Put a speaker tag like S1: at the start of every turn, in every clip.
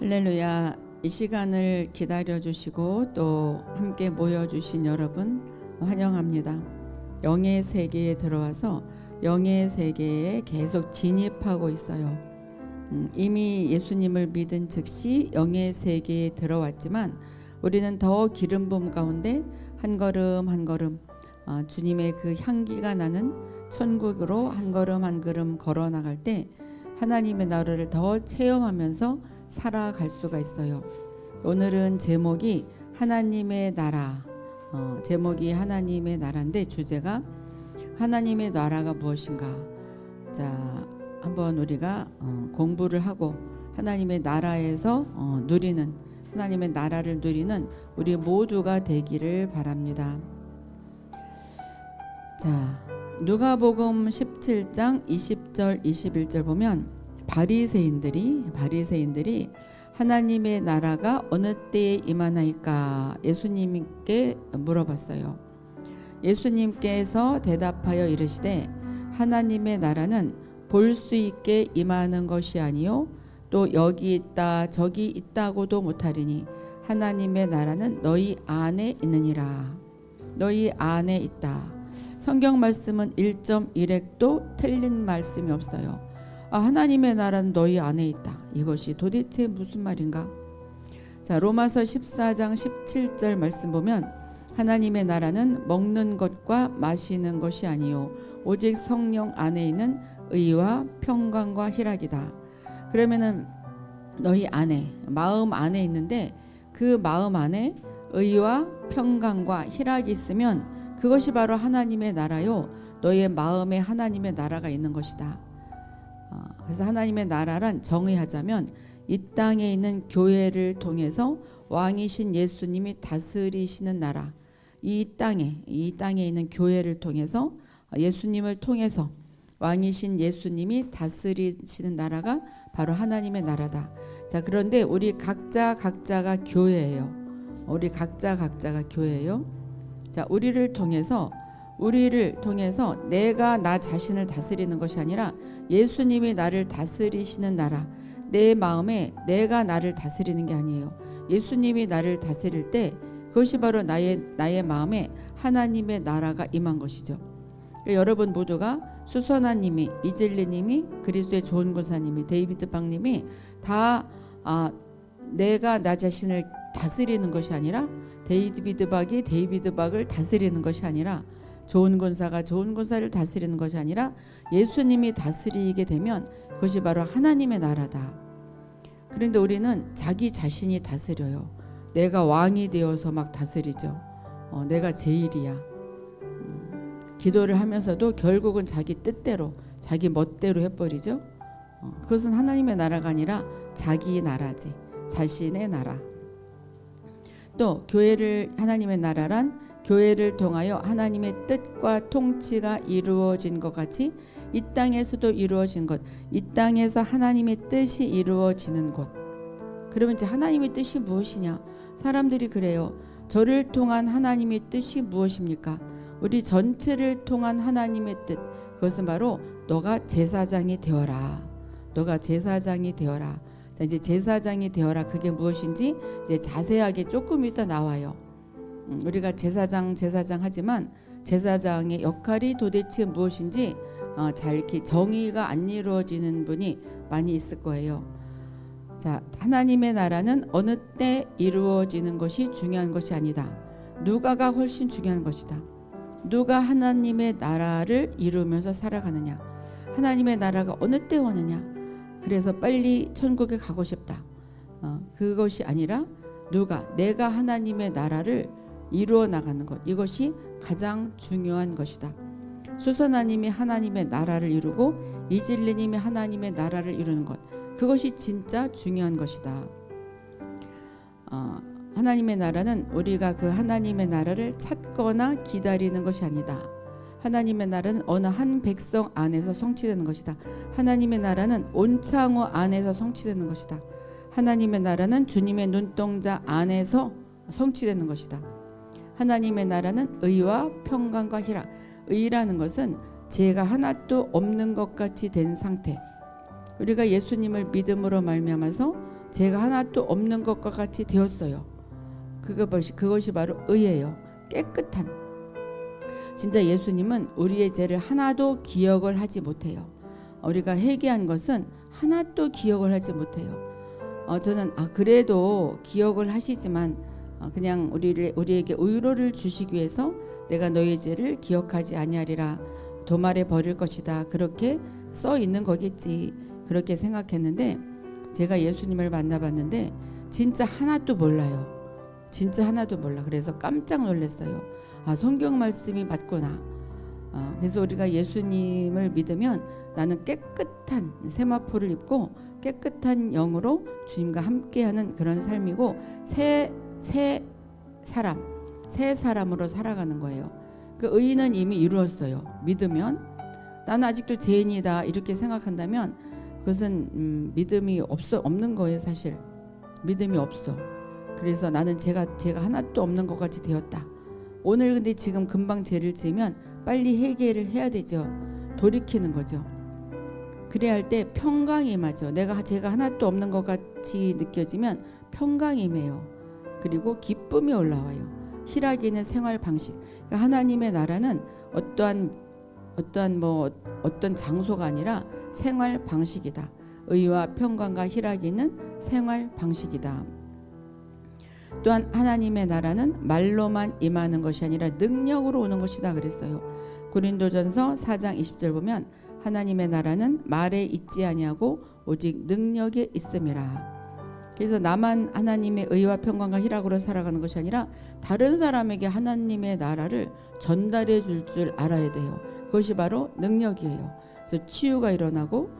S1: 할렐루야. 이 시간을 기다려 주시고 또 함께 모여 주신 여러분 환영합니다. 영의 세계에 들어와서 영의 세계에 계속 진입하고 있어요. 이미 예수님을 믿은 즉시 영의 세계에 들어왔지만 우리는 더 기름 부음 가운데 한 걸음 한 걸음 주님의 그 향기가 나는 천국으로 한 걸음 한 걸음 걸어 나갈 때 하나님의 나라를 더 체험하면서 살아갈 수가 있어요. 오늘은 제목이 하나님의 나라, 제목이 하나님의 나라인데 주제가 하나님의 나라가 무엇인가. 자, 한번 우리가 공부를 하고 하나님의 나라에서 누리는, 하나님의 나라를 누리는 우리 모두가 되기를 바랍니다. 자, 누가복음 17장 20절 21절 보면 바리새인들이 하나님의 나라가 어느 때에 임하나이까 예수님께 물어봤어요. 예수님께서 대답하여 이르시되 하나님의 나라는 볼 수 있게 임하는 것이 아니요 또 여기 있다 저기 있다고도 못하리니 하나님의 나라는 너희 안에 있느니라. 너희 안에 있다. 성경 말씀은 1.1핵도 틀린 말씀이 없어요. 하나님의 나라는 너희 안에 있다. 이것이 도대체 무슨 말인가? 자, 로마서 14장 17절 말씀 보면 하나님의 나라는 먹는 것과 마시는 것이 아니요 오직 성령 안에 있는 의와 평강과 희락이다. 그러면은 너희 안에, 마음 안에 있는데 그 마음 안에 의와 평강과 희락이 있으면 그것이 바로 하나님의 나라요. 너의 마음에 하나님의 나라가 있는 것이다. 그래서 하나님의 나라란 정의하자면 이 땅에 있는 교회를 통해서 왕이신 예수님이 다스리시는 나라, 이 땅에 있는 교회를 통해서 예수님을 통해서 왕이신 예수님이 다스리시는 나라가 바로 하나님의 나라다. 자, 그런데 우리 각자가 교회예요. 우리 각자가 교회예요. 자, 우리를 통해서 내가 나 자신을 다스리는 것이 아니라 예수님이 나를 다스리시는 나라, 내 마음에 내가 나를 다스리는 게 아니에요. 예수님이 나를 다스릴 때 그것이 바로 나의 마음에 하나님의 나라가 임한 것이죠. 그러니까 여러분 모두가 수선아님이, 이질리님이, 그리스도의 좋은 권사님이, 데이비드 박님이 다 내가 나 자신을 다스리는 것이 아니라 데이비드 박이 데이비드 박을 다스리는 것이 아니라 좋은 권사가 좋은 권사를 다스리는 것이 아니라 예수님이 다스리게 되면 그것이 바로 하나님의 나라다. 그런데 우리는 자기 자신이 다스려요. 내가 왕이 되어서 막 다스리죠. 내가 제일이야. 기도를 하면서도 결국은 자기 뜻대로 자기 멋대로 해버리죠. 그것은 하나님의 나라가 아니라 자기 나라지. 자신의 나라. 또 교회를 하나님의 나라란 교회를 통하여 하나님의 뜻과 통치가 이루어진 것 같이 이 땅에서도 이루어진 것, 이 땅에서 하나님의 뜻이 이루어지는 것. 그러면 이제 하나님의 뜻이 무엇이냐? 사람들이 그래요. 저를 통한 하나님의 뜻이 무엇입니까? 우리 전체를 통한 하나님의 뜻, 그것은 바로 너가 제사장이 되어라. 너가 제사장이 되어라. 자, 이제 제사장이 되어라. 그게 무엇인지 이제 자세하게 조금 이따 나와요. 우리가 제사장 하지만 제사장의 역할이 도대체 무엇인지 잘 이렇게 정의가 안 이루어지는 분이 많이 있을 거예요. 자, 하나님의 나라는 어느 때 이루어지는 것이 중요한 것이 아니다. 누가가 훨씬 중요한 것이다. 누가 하나님의 나라를 이루면서 살아가느냐. 하나님의 나라가 어느 때 오느냐. 그래서 빨리 천국에 가고 싶다. 그것이 아니라 내가 하나님의 나라를 이루어 나가는 것, 이것이 가장 중요한 것이다. 수선아님이 하나님의 나라를 이루고 이질리님이 하나님의 나라를 이루는 것, 그것이 진짜 중요한 것이다. 하나님의 나라는 우리가 그 하나님의 나라를 찾거나 기다리는 것이 아니다. 하나님의 나라는 어느 한 백성 안에서 성취되는 것이다. 하나님의 나라는 온창호 안에서 성취되는 것이다. 하나님의 나라는 주님의 눈동자 안에서 성취되는 것이다. 하나님의 나라는 의와 평강과 희락. 의라는 것은 죄가 하나도 없는 것 같이 된 상태. 우리가 예수님을 믿음으로 말미암아서 제가 하나도 없는 것과 같이 되었어요. 그것이 바로 의예요. 깨끗한. 진짜 예수님은 우리의 죄를 하나도 기억을 하지 못해요. 우리가 회개한 것은 하나도 기억을 하지 못해요. 저는 그래도 기억을 하시지만 그냥 우리에게 위로를 주시기 위해서 내가 너의 죄를 기억하지 아니하리라 도말해 버릴 것이다. 그렇게 써 있는 거겠지. 그렇게 생각했는데 제가 예수님을 만나봤는데 진짜 하나도 몰라요. 진짜 하나도 몰라. 그래서 깜짝 놀랐어요. 성경 말씀이 맞구나. 그래서 우리가 예수님을 믿으면 나는 깨끗한 세마포를 입고 깨끗한 영으로 주님과 함께하는 그런 삶이고 새 사람으로 살아가는 거예요. 그 의는 이미 이루었어요. 믿으면 나는 아직도 죄인이다 이렇게 생각한다면 그것은 믿음이 없는 거예요. 사실 믿음이 없어. 그래서 나는 제가 하나도 없는 것 같이 되었다. 오늘 근데 지금 금방 죄를 지으면 빨리 회개를 해야 되죠. 돌이키는 거죠. 그래야 할 때 평강이 임하죠. 제가 하나도 없는 것 같이 느껴지면 평강이 임해요. 그리고 기쁨이 올라와요. 희락이는 생활 방식. 그러니까 하나님의 나라는 어떤 장소가 아니라 생활 방식이다. 의와 평강과 희락이 있는 생활 방식이다. 또한 하나님의 나라는 말로만 임하는 것이 아니라 능력으로 오는 것이다 그랬어요. 고린도전서 4장 20절 보면 하나님의 나라는 말에 있지 아니하고 오직 능력에 있음이라. 그래서 나만 하나님의 의와 평강과 희락으로 살아가는 것이 아니라 다른 사람에게 하나님의 나라를 전달해 줄 알아야 돼요. 그것이 바로 능력이에요. 그래서 치유가 일어나고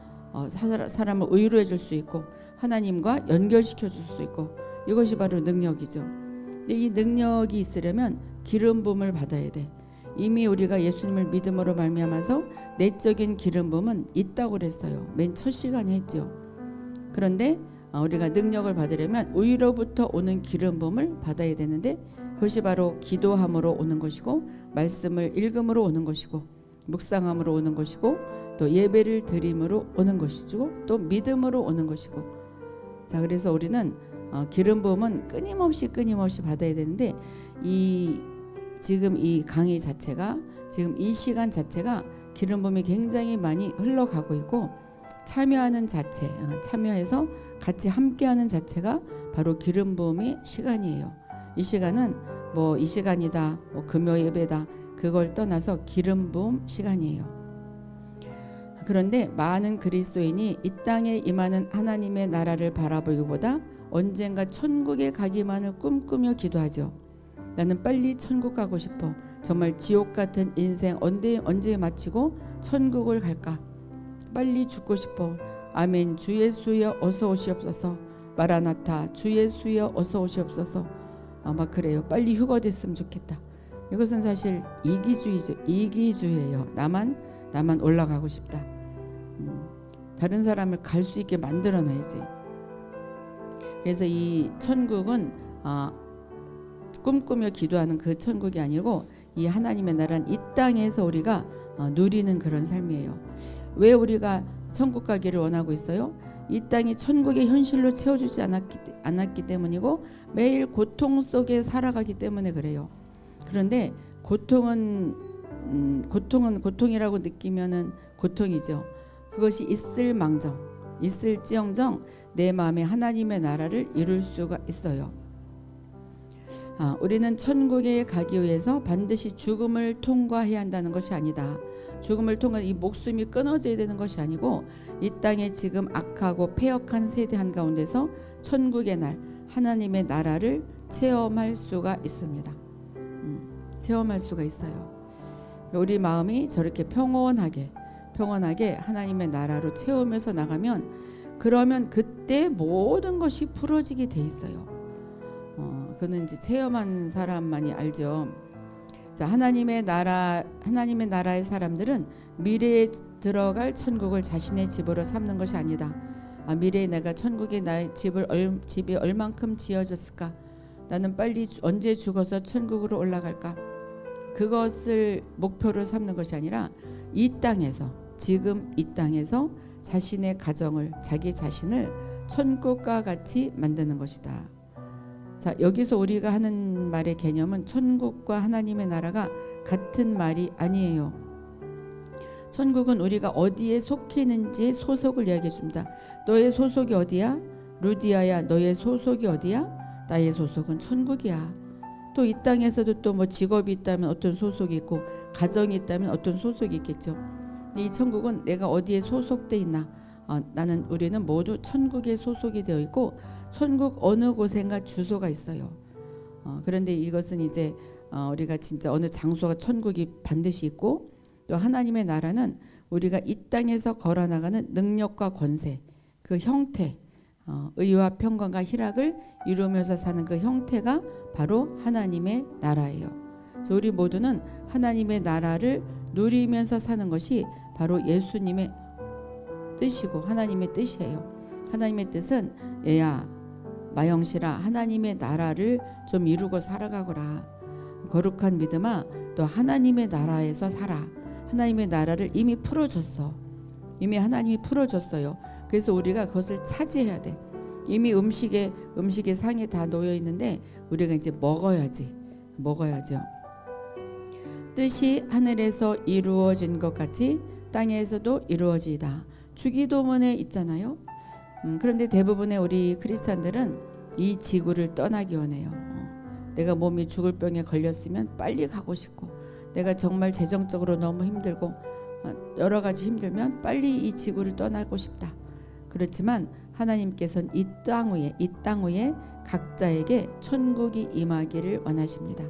S1: 사람을 의로해 줄 수 있고 하나님과 연결시켜 줄 수 있고 이것이 바로 능력이죠. 근데 이 능력이 있으려면 기름 부음을 받아야 돼. 이미 우리가 예수님을 믿음으로 말미암아서 내적인 기름 부음은 있다고 그랬어요. 맨 첫 시간에 했죠. 그런데 우리가 능력을 받으려면 위로부터 오는 기름 부음을 받아야 되는데 그것이 바로 기도함으로 오는 것이고 말씀을 읽음으로 오는 것이고 묵상함으로 오는 것이고 또 예배를 드림으로 오는 것이고 또 믿음으로 오는 것이고. 자, 그래서 우리는 기름 부음은 끊임없이 받아야 되는데 지금 이 강의 자체가 지금 이 시간 자체가 기름 부음이 굉장히 많이 흘러가고 있고 참여하는 자체, 참여해서 같이 함께하는 자체가 바로 기름 부음의 시간이에요. 이 시간은 이 시간이다, 금요 예배다 그걸 떠나서 기름 부음 시간이에요. 그런데 많은 그리스도인이 이 땅에 임하는 하나님의 나라를 바라보기보다 언젠가 천국에 가기만을 꿈꾸며 기도하죠. 나는 빨리 천국 가고 싶어. 정말 지옥 같은 인생 언제 마치고 천국을 갈까? 빨리 죽고 싶어. 아멘. 주 예수여 어서 오시옵소서. 마라나타 주 예수여 어서 오시옵소서. 막 그래요. 빨리 휴가 됐으면 좋겠다. 이것은 사실 이기주의죠. 이기주의예요. 나만 올라가고 싶다. 다른 사람을 갈 수 있게 만들어놔야지. 그래서 이 천국은 꿈꾸며 기도하는 그 천국이 아니고 이 하나님의 나라는 이 땅에서 우리가 누리는 그런 삶이에요. 왜 우리가 천국 가기를 원하고 있어요? 이 땅이 천국의 현실로 채워주지 않았기 때문이고 매일 고통 속에 살아가기 때문에 그래요. 그런데 고통은 고통이라고 느끼면은 고통이죠. 그것이 있을지언정 내 마음에 하나님의 나라를 이룰 수가 있어요. 우리는 천국에 가기 위해서 반드시 죽음을 통과해야 한다는 것이 아니다. 죽음을 통과해 이 목숨이 끊어져야 되는 것이 아니고 이 땅에 지금 악하고 패역한 세대 한가운데서 천국의 날 하나님의 나라를 체험할 수가 있습니다. 체험할 수가 있어요. 우리 마음이 저렇게 평온하게 하나님의 나라로 채우면서 나가면 그러면 그때 모든 것이 풀어지게 돼 있어요. 그는 이제 체험한 사람만이 알죠. 자, 하나님의 나라의 사람들은 미래에 들어갈 천국을 자신의 집으로 삼는 것이 아니다. 미래에 내가 천국에 나의 집이 얼만큼 지어졌을까? 나는 빨리 언제 죽어서 천국으로 올라갈까? 그것을 목표로 삼는 것이 아니라 지금 이 땅에서 자신의 가정을 자기 자신을 천국과 같이 만드는 것이다. 자, 여기서 우리가 하는 말의 개념은 천국과 하나님의 나라가 같은 말이 아니에요. 천국은 우리가 어디에 속해 있는지의 소속을 이야기해 줍니다. 너의 소속이 어디야? 루디아야, 너의 소속이 어디야? 나의 소속은 천국이야. 또 이 땅에서도 또 뭐 직업이 있다면 어떤 소속이 있고, 가정이 있다면 어떤 소속이 있겠죠. 이 천국은 내가 어디에 소속돼 있나? 우리는 모두 천국에 소속이 되어 있고, 천국 어느 곳엔가 주소가 있어요. 그런데 이것은 이제 우리가 진짜 어느 장소가 천국이 반드시 있고, 또 하나님의 나라는 우리가 이 땅에서 걸어나가는 능력과 권세, 그 형태, 의와 평강과 희락을 이루면서 사는 그 형태가 바로 하나님의 나라예요. 그래서 우리 모두는 하나님의 나라를 누리면서 사는 것이 바로 예수님의 뜻이고 하나님의 뜻이에요. 하나님의 뜻은 얘야 마영실아, 하나님의 나라를 좀 이루고 살아가거라. 거룩한 믿음아, 또 하나님의 나라에서 살아. 하나님의 나라를 이미 풀어줬어. 이미 하나님이 풀어줬어요. 그래서 우리가 그것을 차지해야 돼. 이미 음식의 상에 다 놓여 있는데 우리가 이제 먹어야죠. 뜻이 하늘에서 이루어진 것 같이 땅에서도 이루어지이다. 주기도문에 있잖아요. 그런데 대부분의 우리 크리스찬들은 이 지구를 떠나기 원해요. 내가 몸이 죽을 병에 걸렸으면 빨리 가고 싶고, 내가 정말 재정적으로 너무 힘들고 여러 가지 힘들면 빨리 이 지구를 떠나고 싶다. 그렇지만 하나님께서는 이 땅 위에 각자에게 천국이 임하기를 원하십니다.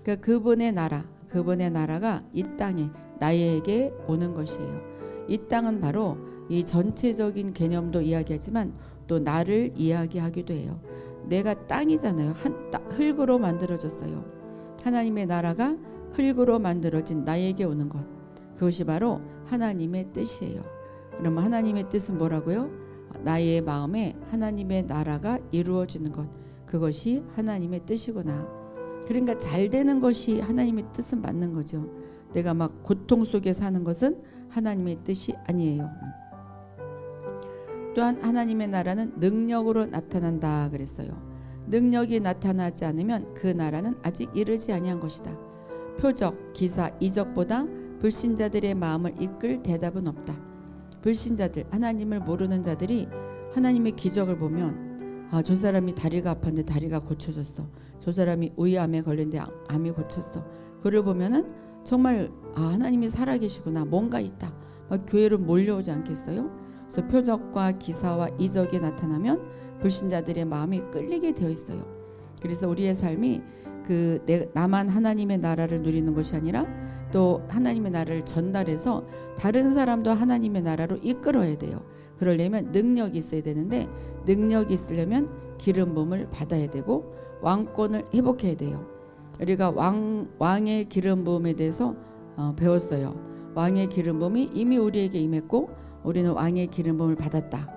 S1: 그러니까 그분의 나라가 이 땅에 나에게 오는 것이에요. 이 땅은 바로 이 전체적인 개념도 이야기하지만 또 나를 이야기하기도 해요. 내가 땅이잖아요. 흙으로 만들어졌어요. 하나님의 나라가 흙으로 만들어진 나에게 오는 것, 그것이 바로 하나님의 뜻이에요. 그러면 하나님의 뜻은 뭐라고요? 나의 마음에 하나님의 나라가 이루어지는 것, 그것이 하나님의 뜻이구나. 그러니까 잘 되는 것이 하나님의 뜻은 맞는 거죠. 내가 막 고통 속에 사는 것은 하나님의 뜻이 아니에요. 또한 하나님의 나라는 능력으로 나타난다 그랬어요. 능력이 나타나지 않으면 그 나라는 아직 이르지 아니한 것이다. 표적, 기사, 이적보다 불신자들의 마음을 이끌 대답은 없다. 불신자들, 하나님을 모르는 자들이 하나님의 기적을 보면 저 사람이 다리가 아팠는데 다리가 고쳐졌어. 저 사람이 우이암에 걸렸는데 암이 고쳤어. 그를 보면은 정말 하나님이 살아계시구나, 뭔가 있다. 막 교회로 몰려오지 않겠어요? 그래서 표적과 기사와 이적이 나타나면 불신자들의 마음이 끌리게 되어 있어요. 그래서 우리의 삶이 나만 하나님의 나라를 누리는 것이 아니라 또 하나님의 나라를 전달해서 다른 사람도 하나님의 나라로 이끌어야 돼요. 그러려면 능력이 있어야 되는데, 능력이 있으려면 기름 부음을 받아야 되고 왕권을 회복해야 돼요. 우리가 왕의 기름 부음에 대해서 배웠어요. 왕의 기름 부음이 이미 우리에게 임했고 우리는 왕의 기름 부음을 받았다.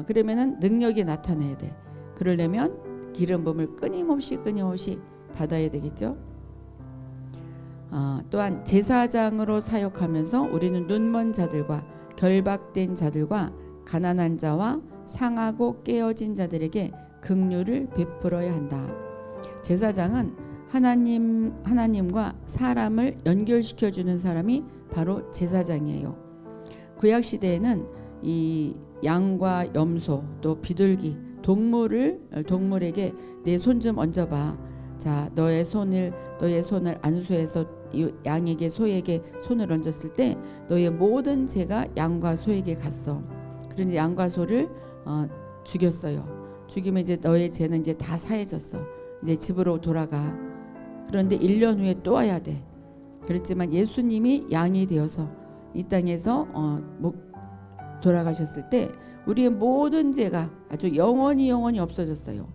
S1: 그러면은 능력이 나타나야 돼. 그러려면 기름 부음을 끊임없이 받아야 되겠죠. 또한 제사장으로 사역하면서 우리는 눈먼 자들과 결박된 자들과 가난한 자와 상하고 깨어진 자들에게 긍휼을 베풀어야 한다. 제사장은 하나님과 사람을 연결시켜 주는 사람이 바로 제사장이에요. 구약 시대에는 이 양과 염소, 또 비둘기, 동물에게 내 손 좀 얹어봐. 자, 너의 손을 안수해서 이 양에게, 소에게 손을 얹었을 때 너의 모든 죄가 양과 소에게 갔어. 그런데 양과 소를 죽였어요. 죽이면 이제 너의 죄는 이제 다 사해졌어. 이제 집으로 돌아가. 그런데 1년 후에 또 와야 돼. 그렇지만 예수님이 양이 되어서 이 땅에서 돌아가셨을 때 우리의 모든 죄가 아주 영원히 없어졌어요.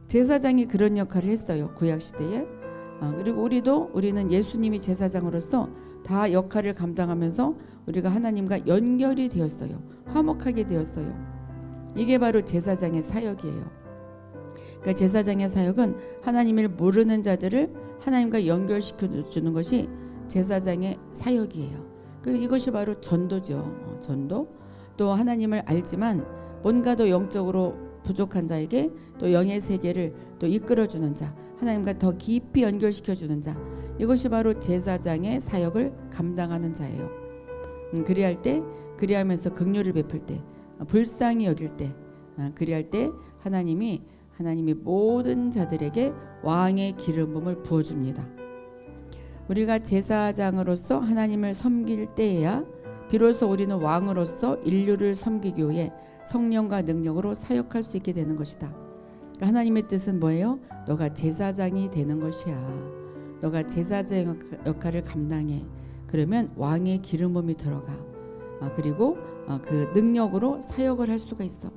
S1: 제사장이 그런 역할을 했어요. 구약 시대에. 그리고 우리는 예수님이 제사장으로서 다 역할을 감당하면서 우리가 하나님과 연결이 되었어요. 화목하게 되었어요. 이게 바로 제사장의 사역이에요. 그러니까 제사장의 사역은 하나님을 모르는 자들을 하나님과 연결시켜 주는 것이 제사장의 사역이에요. 이것이 바로 전도죠. 전도. 또 하나님을 알지만 뭔가 더 영적으로 부족한 자에게 또 영의 세계를 또 이끌어주는 자, 하나님과 더 깊이 연결시켜주는 자, 이것이 바로 제사장의 사역을 감당하는 자예요. 그리하면서 긍휼을 베풀 때, 불쌍히 여길 때, 그리할 때 하나님이 모든 자들에게 왕의 기름 부음을 부어줍니다. 우리가 제사장으로서 하나님을 섬길 때에야 비로소 우리는 왕으로서 인류를 섬기기 위해 성령과 능력으로 사역할 수 있게 되는 것이다. 그러니까 하나님의 뜻은 뭐예요? 너가 제사장이 되는 것이야. 너가 제사장 역할을 감당해. 그러면 왕의 기름 부음이 들어가. 그리고 그 능력으로 사역을 할 수가 있어.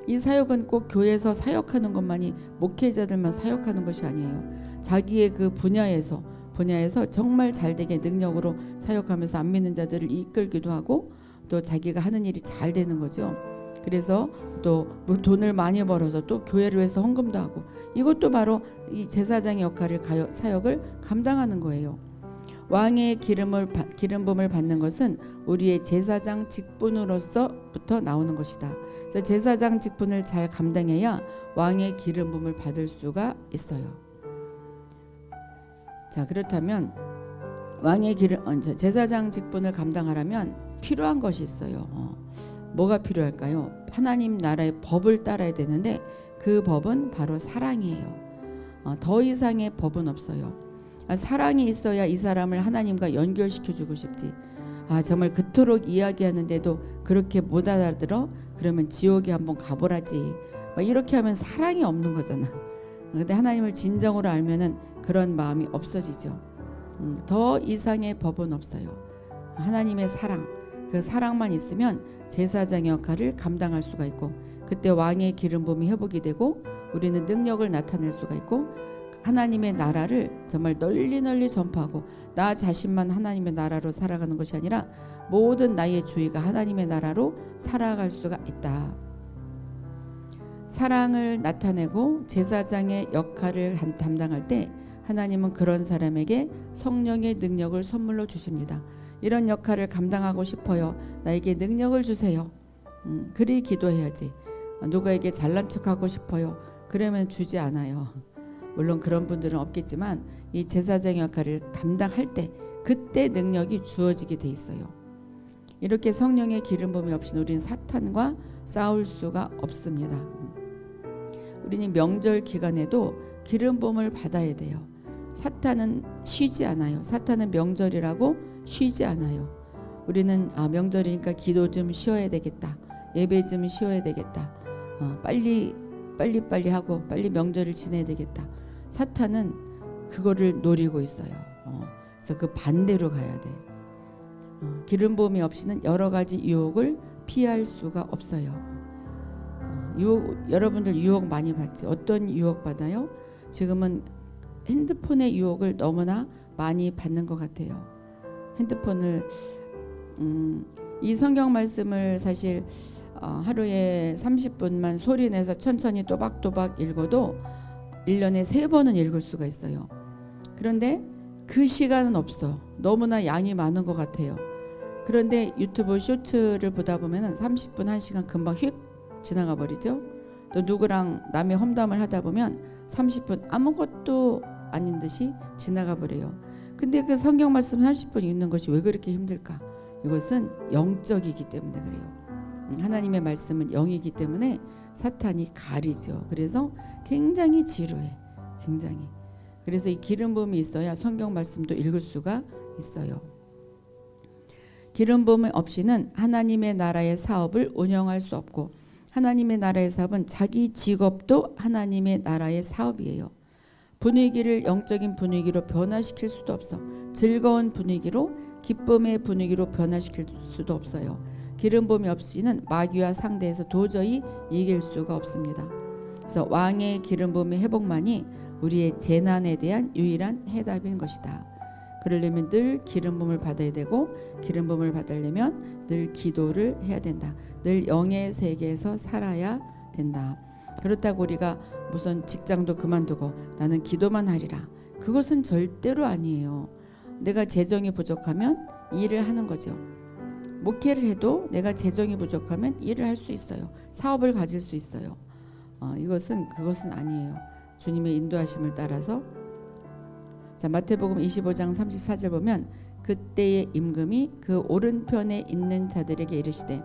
S1: 이 사역은 꼭 교회에서 사역하는 것만이, 목회자들만 사역하는 것이 아니에요. 자기의 그 분야에서 정말 잘되게 능력으로 사역하면서 안 믿는 자들을 이끌기도 하고 또 자기가 하는 일이 잘 되는 거죠. 그래서 또 돈을 많이 벌어서 또 교회를 위해서 헌금도 하고, 이것도 바로 이 제사장의 사역을 감당하는 거예요. 왕의 기름 부음을 받는 것은 우리의 제사장 직분으로서부터 나오는 것이다. 그래서 제사장 직분을 잘 감당해야 왕의 기름 부음을 받을 수가 있어요. 자, 그렇다면 제사장 직분을 감당하려면 필요한 것이 있어요. 뭐가 필요할까요? 하나님 나라의 법을 따라야 되는데 그 법은 바로 사랑이에요. 더 이상의 법은 없어요. 사랑이 있어야 이 사람을 하나님과 연결시켜주고 싶지. 정말 그토록 이야기하는데도 그렇게 못 알아들어? 그러면 지옥에 한번 가보라지. 이렇게 하면 사랑이 없는 거잖아. 근데 하나님을 진정으로 알면은 그런 마음이 없어지죠. 더 이상의 법은 없어요. 하나님의 사랑, 그 사랑만 있으면 제사장의 역할을 감당할 수가 있고, 그때 왕의 기름 부음이 회복이 되고 우리는 능력을 나타낼 수가 있고, 하나님의 나라를 정말 널리 전파하고, 나 자신만 하나님의 나라로 살아가는 것이 아니라 모든 나의 주위가 하나님의 나라로 살아갈 수가 있다. 사랑을 나타내고 제사장의 역할을 담당할 때 하나님은 그런 사람에게 성령의 능력을 선물로 주십니다. 이런 역할을 감당하고 싶어요. 나에게 능력을 주세요. 그리 기도해야지. 누구에게 잘난 척하고 싶어요. 그러면 주지 않아요. 물론 그런 분들은 없겠지만 이 제사장 역할을 담당할 때 그때 능력이 주어지게 돼 있어요. 이렇게 성령의 기름 부음이 없이는 우리는 사탄과 싸울 수가 없습니다. 우리는 명절 기간에도 기름 부음을 받아야 돼요. 사탄은 쉬지 않아요. 사탄은 명절이라고 쉬지 않아요. 우리는 명절이니까 기도 좀 쉬어야 되겠다. 예배 좀 쉬어야 되겠다. 빨리 하고 빨리 명절을 지내야 되겠다. 사탄은 그거를 노리고 있어요. 그래서 그 반대로 가야 돼. 기름 부음이 없이는 여러 가지 유혹을 피할 수가 없어요. 여러분들 유혹 많이 받지? 어떤 유혹 받아요? 지금은 핸드폰의 유혹을 너무나 많이 받는 것 같아요. 핸드폰을 이 성경 말씀을 사실 하루에 30분만 소리내서 천천히 또박또박 읽어도 1년에 3번은 읽을 수가 있어요. 그런데 그 시간은 없어. 너무나 양이 많은 것 같아요. 그런데 유튜브 쇼츠를 보다 보면 30분 1시간 금방 휙 지나가 버리죠. 또 누구랑 남의 험담을 하다 보면 30분 아무것도 아닌 듯이 지나가 버려요. 근데 그 성경 말씀 30분 읽는 것이 왜 그렇게 힘들까? 이것은 영적이기 때문에 그래요. 하나님의 말씀은 영이기 때문에 사탄이 가리죠. 그래서 굉장히 지루해. 굉장히. 그래서 이 기름 부음이 있어야 성경 말씀도 읽을 수가 있어요. 기름 부음 없이는 하나님의 나라의 사업을 운영할 수 없고, 하나님의 나라의 사업은 자기 직업도 하나님의 나라의 사업이에요. 분위기를 영적인 분위기로 변화시킬 수도 없어. 즐거운 분위기로, 기쁨의 분위기로 변화시킬 수도 없어요. 기름 부음이 없이는 마귀와 상대해서 도저히 이길 수가 없습니다. 그래서 왕의 기름 부음의 회복만이 우리의 재난에 대한 유일한 해답인 것이다. 그러려면 늘 기름 부음을 받아야 되고, 기름 부음을 받으려면 늘 기도를 해야 된다. 늘 영의 세계에서 살아야 된다. 그렇다고 우리가 무슨 직장도 그만두고 나는 기도만 하리라, 그것은 절대로 아니에요. 내가 재정이 부족하면 일을 하는 거죠. 목회를 해도 내가 재정이 부족하면 일을 할 수 있어요. 사업을 가질 수 있어요. 그것은 아니에요. 주님의 인도하심을 따라서. 자, 마태복음 25장 34절 보면 그때의 임금이 그 오른편에 있는 자들에게 이르시되,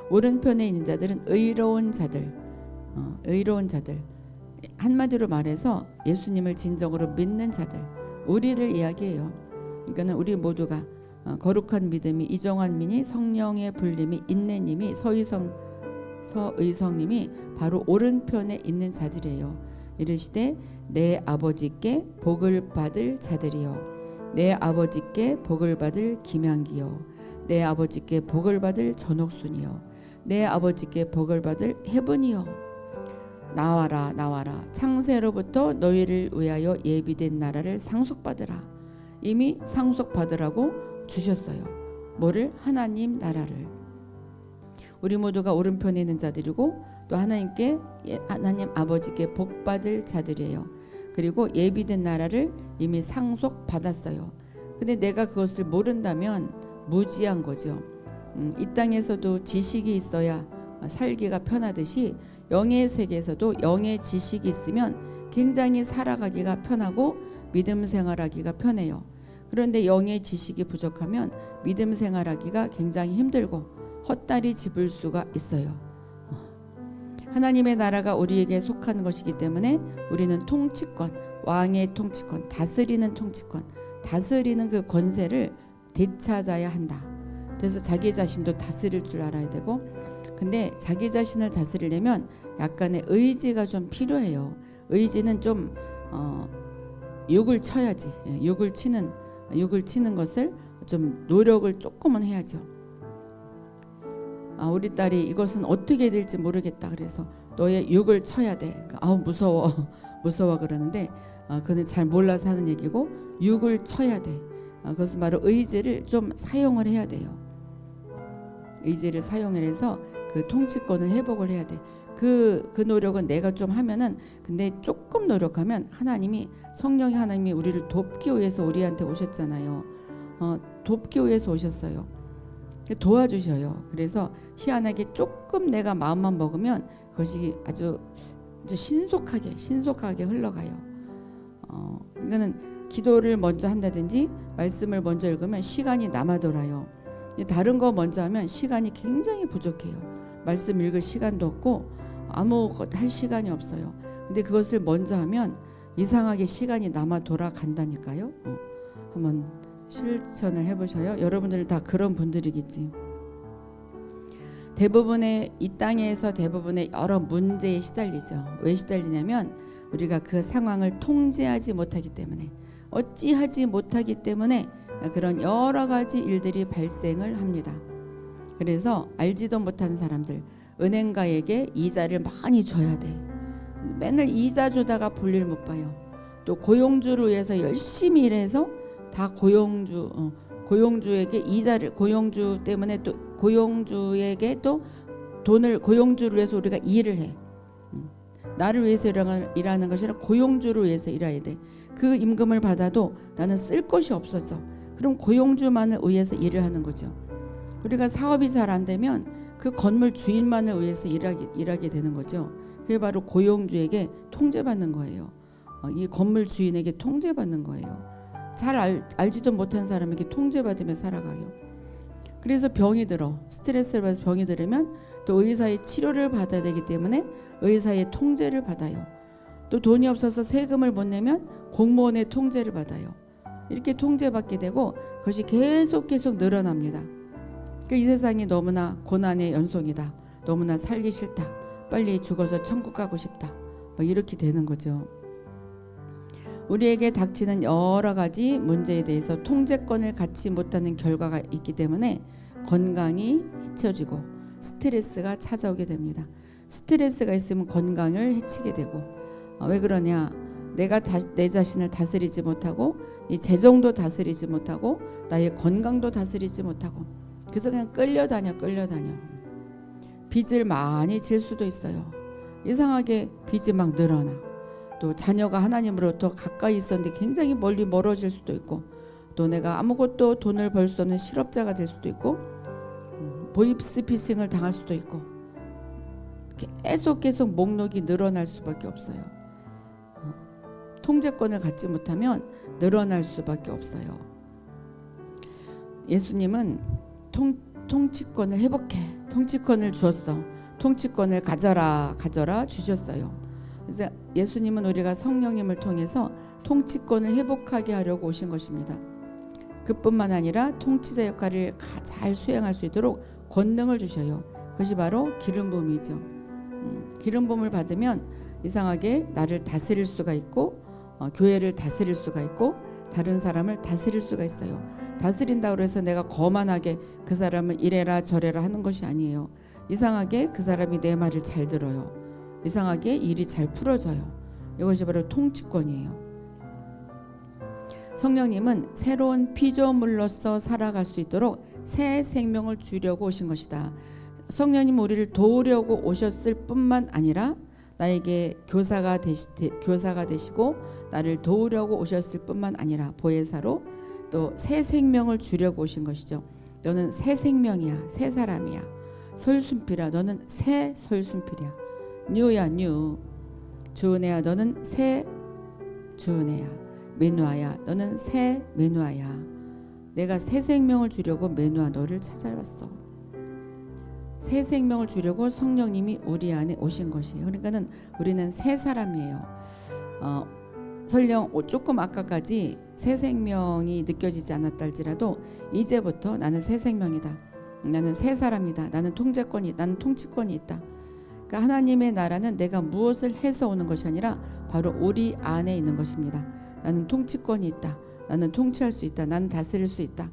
S1: 오른편에 있는 자들은 의로운 자들, 의로운 자들. 한마디로 말해서 예수님을 진정으로 믿는 자들, 우리를 이야기해요. 그러니까는 우리 모두가 거룩한 믿음이, 이정환 민이, 성령의 불림이, 인내님이, 서의성님이 바로 오른편에 있는 자들이에요. 이르시되 내 아버지께 복을 받을 자들이요, 내 아버지께 복을 받을 김양기요, 내 아버지께 복을 받을 전옥순이요, 내 아버지께 복을 받을 해분이요. 나와라 나와라, 창세로부터 너희를 위하여 예비된 나라를 상속받으라. 이미 상속받으라고 주셨어요. 뭐를? 하나님 나라를. 우리 모두가 오른편에 있는 자들이고 또 하나님 아버지께 복받을 자들이에요. 그리고 예비된 나라를 이미 상속받았어요. 근데 내가 그것을 모른다면 무지한 거죠. 이 땅에서도 지식이 있어야 살기가 편하듯이 영의 세계에서도 영의 지식이 있으면 굉장히 살아가기가 편하고 믿음 생활하기가 편해요. 그런데 영의 지식이 부족하면 믿음 생활하기가 굉장히 힘들고 헛다리 짚을 수가 있어요. 하나님의 나라가 우리에게 속한 것이기 때문에 우리는 통치권, 왕의 통치권, 다스리는 통치권, 다스리는 그 권세를 되찾아야 한다. 그래서 자기 자신도 다스릴 줄 알아야 되고, 근데 자기 자신을 다스리려면 약간의 의지가 좀 필요해요. 의지는 좀 육을 쳐야지. 육을 치는 것을 좀 노력을 조금은 해야죠. 우리 딸이 이것은 어떻게 될지 모르겠다. 그래서 너의 육을 쳐야 돼. 무서워 그러는데 그는 잘 몰라서 하는 얘기고, 육을 쳐야 돼. 그것은 바로 의지를 좀 사용을 해야 돼요. 의지를 사용을 해서 그 통치권을 회복을 해야 돼. 그 노력은 내가 좀 하면은, 근데 조금 노력하면 성령이 하나님이 우리를 돕기 위해서 우리한테 오셨잖아요. 돕기 위해서 오셨어요. 도와주셔요. 그래서 희한하게 조금 내가 마음만 먹으면 그것이 아주 신속하게 흘러가요. 이거는 기도를 먼저 한다든지 말씀을 먼저 읽으면 시간이 남아 돌아요. 다른 거 먼저 하면 시간이 굉장히 부족해요. 말씀 읽을 시간도 없고 아무것도 할 시간이 없어요. 근데 그것을 먼저 하면 이상하게 시간이 남아 돌아간다니까요. 한번 실천을 해보셔요. 여러분들 다 그런 분들이겠지. 이 땅에서 대부분의 여러 문제에 시달리죠. 왜 시달리냐면 우리가 그 상황을 통제하지 못하기 때문에, 어찌하지 못하기 때문에 그런 여러 가지 일들이 발생을 합니다. 그래서 알지도 못하는 사람들, 은행가에게 이자를 많이 줘야 돼. 맨날 이자 주다가 볼일 못 봐요. 또 고용주를 위해서 열심히 일해서 다 고용주에게 이자를, 고용주 때문에 또 고용주에게 또 돈을, 고용주를 위해서 우리가 일을 해. 나를 위해서 일하는 것이 아니라 고용주를 위해서 일해야 돼. 그 임금을 받아도 나는 쓸 것이 없어져. 그럼 고용주만을 위해서 일을 하는 거죠. 우리가 사업이 잘 안 되면 그 건물 주인만을 위해서 일하게 되는 거죠. 그게 바로 고용주에게 통제받는 거예요. 이 건물 주인에게 통제받는 거예요. 잘 알지도 못한 사람에게 통제받으며 살아가요. 그래서 병이 들어, 스트레스를 받아서 병이 들으면 또 의사의 치료를 받아야 되기 때문에 의사의 통제를 받아요. 또 돈이 없어서 세금을 못 내면 공무원의 통제를 받아요. 이렇게 통제받게 되고 그것이 계속 늘어납니다. 이 세상이 너무나 고난의 연속이다. 너무나 살기 싫다. 빨리 죽어서 천국 가고 싶다. 이렇게 되는 거죠. 우리에게 닥치는 여러 가지 문제에 대해서 통제권을 갖지 못하는 결과가 있기 때문에 건강이 해쳐지고 스트레스가 찾아오게 됩니다. 스트레스가 있으면 건강을 해치게 되고, 왜 그러냐? 내가 내 자신을 다스리지 못하고, 이 재정도 다스리지 못하고, 나의 건강도 다스리지 못하고, 그래서 그냥 끌려다녀. 빚을 많이 질 수도 있어요. 이상하게 빚이 막 늘어나. 또 자녀가 하나님으로부터 가까이 있었는데 굉장히 멀어질 수도 있고, 또 내가 아무것도 돈을 벌 수 없는 실업자가 될 수도 있고, 보이스피싱을 당할 수도 있고 계속 목록이 늘어날 수밖에 없어요. 통제권을 갖지 못하면 늘어날 수밖에 없어요. 예수님은 통치권을 회복해, 통치권을 주었어. 통치권을 가져라 주셨어요. 그래서 예수님은 우리가 성령님을 통해서 통치권을 회복하게 하려고 오신 것입니다. 그뿐만 아니라 통치자 역할을 잘 수행할 수 있도록 권능을 주셔요. 그것이 바로 기름 부음이죠. 기름 부음을 받으면 이상하게 나를 다스릴 수가 있고 교회를 다스릴 수가 있고 다른 사람을 다스릴 수가 있어요. 다스린다고 해서 내가 거만하게 그 사람을 이래라 저래라 하는 것이 아니에요. 이상하게 그 사람이 내 말을 잘 들어요. 이상하게 일이 잘 풀어져요. 이것이 바로 통치권이에요. 성령님은 새로운 피조물로서 살아갈 수 있도록 새 생명을 주려고 오신 것이다. 성령님 우리를 도우려고 오셨을 뿐만 아니라 나에게 교사가 되시고 나를 도우려고 오셨을 뿐만 아니라 보혜사로 또 새 생명을 주려고 오신 것이죠. 너는 새 생명이야. 새 사람이야. 설순필아 너는 새 설순필이야. 뉴야 뉴. 주은혜야 너는 새 주은혜야. 메누아야 너는 새 메누아야. 내가 새 생명을 주려고 메누아 너를 찾아왔어. 새 생명을 주려고 성령님이 우리 안에 오신 것이에요. 그러니까는 우리는 새 사람이에요. 설령 조금 아까까지 새 생명이 느껴지지 않았다 할지라도 이제부터 나는 새 생명이다. 나는 새 사람이다. 나는 나는 통치권이 있다. 그러니까 하나님의 나라는 내가 무엇을 해서 오는 것이 아니라 바로 우리 안에 있는 것입니다. 나는 통치권이 있다. 나는 통치할 수 있다. 나는 다스릴 수 있다.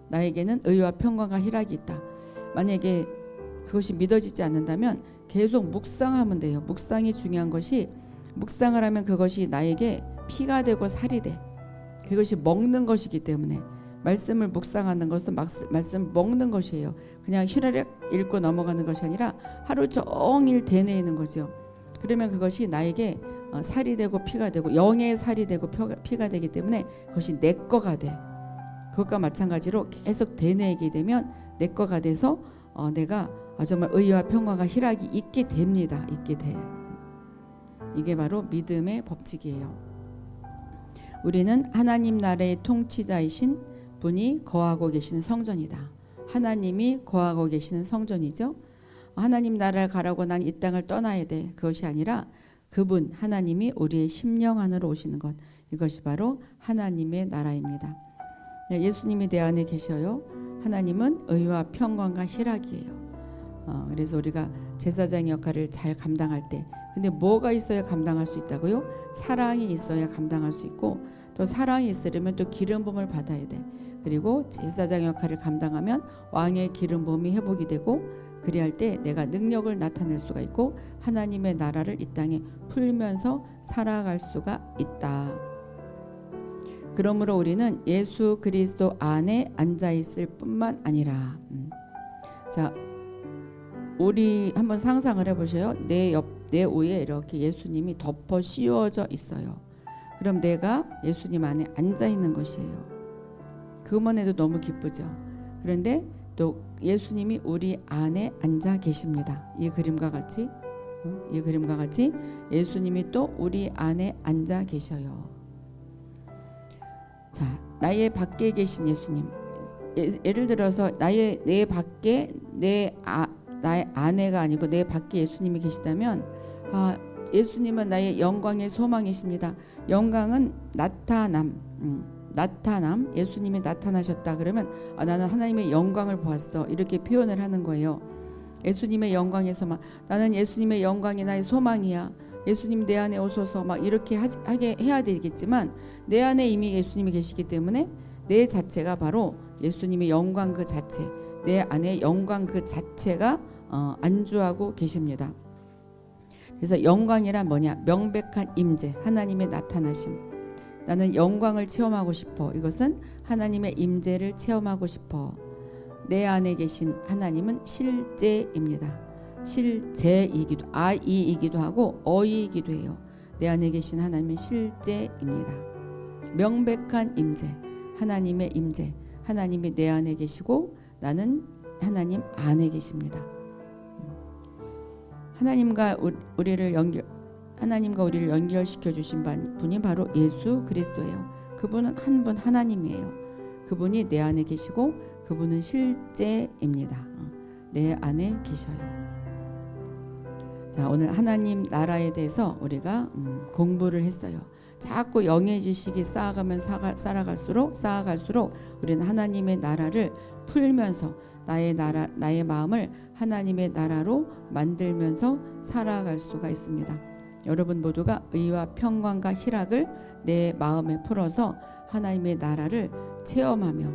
S1: 나에게는 의와 평강과 희락이 있다. 만약에 그것이 믿어지지 않는다면 계속 묵상하면 돼요. 묵상이 중요한 것이 묵상을 하면 그것이 나에게 피가 되고 살이 돼. 그것이 먹는 것이기 때문에 말씀을 묵상하는 것은 말씀을 먹는 것이에요. 그냥 휘라릭 읽고 넘어가는 것이 아니라 하루 종일 되뇌이는 거죠. 그러면 그것이 나에게 살이 되고 피가 되고 영의 살이 되고 피가 되기 때문에 그것이 내 거가 돼. 그것과 마찬가지로 계속 되뇌이게 되면 내 거가 돼서 내가 정말 의와 평화가 희락이 있게 됩니다. 있게 돼. 이게 바로 믿음의 법칙이에요. 우리는 하나님 나라의 통치자이신 분이 거하고 계시는 성전이다. 하나님이 거하고 계시는 성전이죠. 하나님 나라를 가라고 난 이 땅을 떠나야 돼. 그것이 아니라 그분 하나님이 우리의 심령 안으로 오시는 것. 이것이 바로 하나님의 나라입니다. 예수님이 내 안에 계셔요. 하나님은 의와 평강과 희락이에요. 그래서 우리가 제사장 역할을 잘 감당할 때 근데 뭐가 있어야 감당할 수 있다고요? 사랑이 있어야 감당할 수 있고 또 사랑이 있으려면 또 기름 부음을 받아야 돼. 그리고 제사장 역할을 감당하면 왕의 기름 부음이 회복이 되고 그리할 때 내가 능력을 나타낼 수가 있고 하나님의 나라를 이 땅에 풀면서 살아갈 수가 있다. 그러므로 우리는 예수 그리스도 안에 앉아 있을 뿐만 아니라 자 우리 한번 상상을 해보셔요. 내 위에 이렇게 예수님이 덮어 씌워져 있어요. 그럼 내가 예수님 안에 앉아 있는 것이에요. 그것만 해도 너무 기쁘죠. 그런데 또 예수님이 우리 안에 앉아 계십니다. 이 그림과 같이 예수님이 또 우리 안에 앉아 계셔요. 자, 나의 밖에 계신 예수님. 예를 들어서 내 밖에 나의 아내가 아니고 내 밖에 예수님이 계시다면 예수님은 나의 영광의 소망이십니다. 영광은 나타남. 예수님이 나타나셨다 그러면 나는 하나님의 영광을 보았어. 이렇게 표현을 하는 거예요. 예수님의 영광의 소망. 나는 예수님의 영광이 나의 소망이야. 예수님 내 안에 오소서 막 이렇게 하게 해야 되겠지만 내 안에 이미 예수님이 계시기 때문에 내 자체가 바로 예수님의 영광 그 자체, 내 안에 영광 그 자체가 안주하고 계십니다. 그래서 영광이란 뭐냐? 명백한 임재, 하나님의 나타나심. 나는 영광을 체험하고 싶어. 이것은 하나님의 임재를 체험하고 싶어. 내 안에 계신 하나님은 실제입니다. 실제이기도 아이이기도 하고 어이이기도 해요. 내 안에 계신 하나님은 실제입니다. 명백한 임재, 하나님의 임재, 하나님이 내 안에 계시고 나는 하나님 안에 계십니다. 하나님과 우리를 연결시켜 주신 분이 바로 예수 그리스도예요. 그분은 한 분 하나님이에요. 그분이 내 안에 계시고 그분은 실제입니다. 내 안에 계셔요. 자, 오늘 하나님 나라에 대해서 우리가 공부를 했어요. 자꾸 영의 지식이 쌓아갈수록 우리는 하나님의 나라를 풀면서 나의 마음을 하나님의 나라로 만들면서 살아갈 수가 있습니다. 여러분 모두가 의와 평강과 희락을 내 마음에 풀어서 하나님의 나라를 체험하며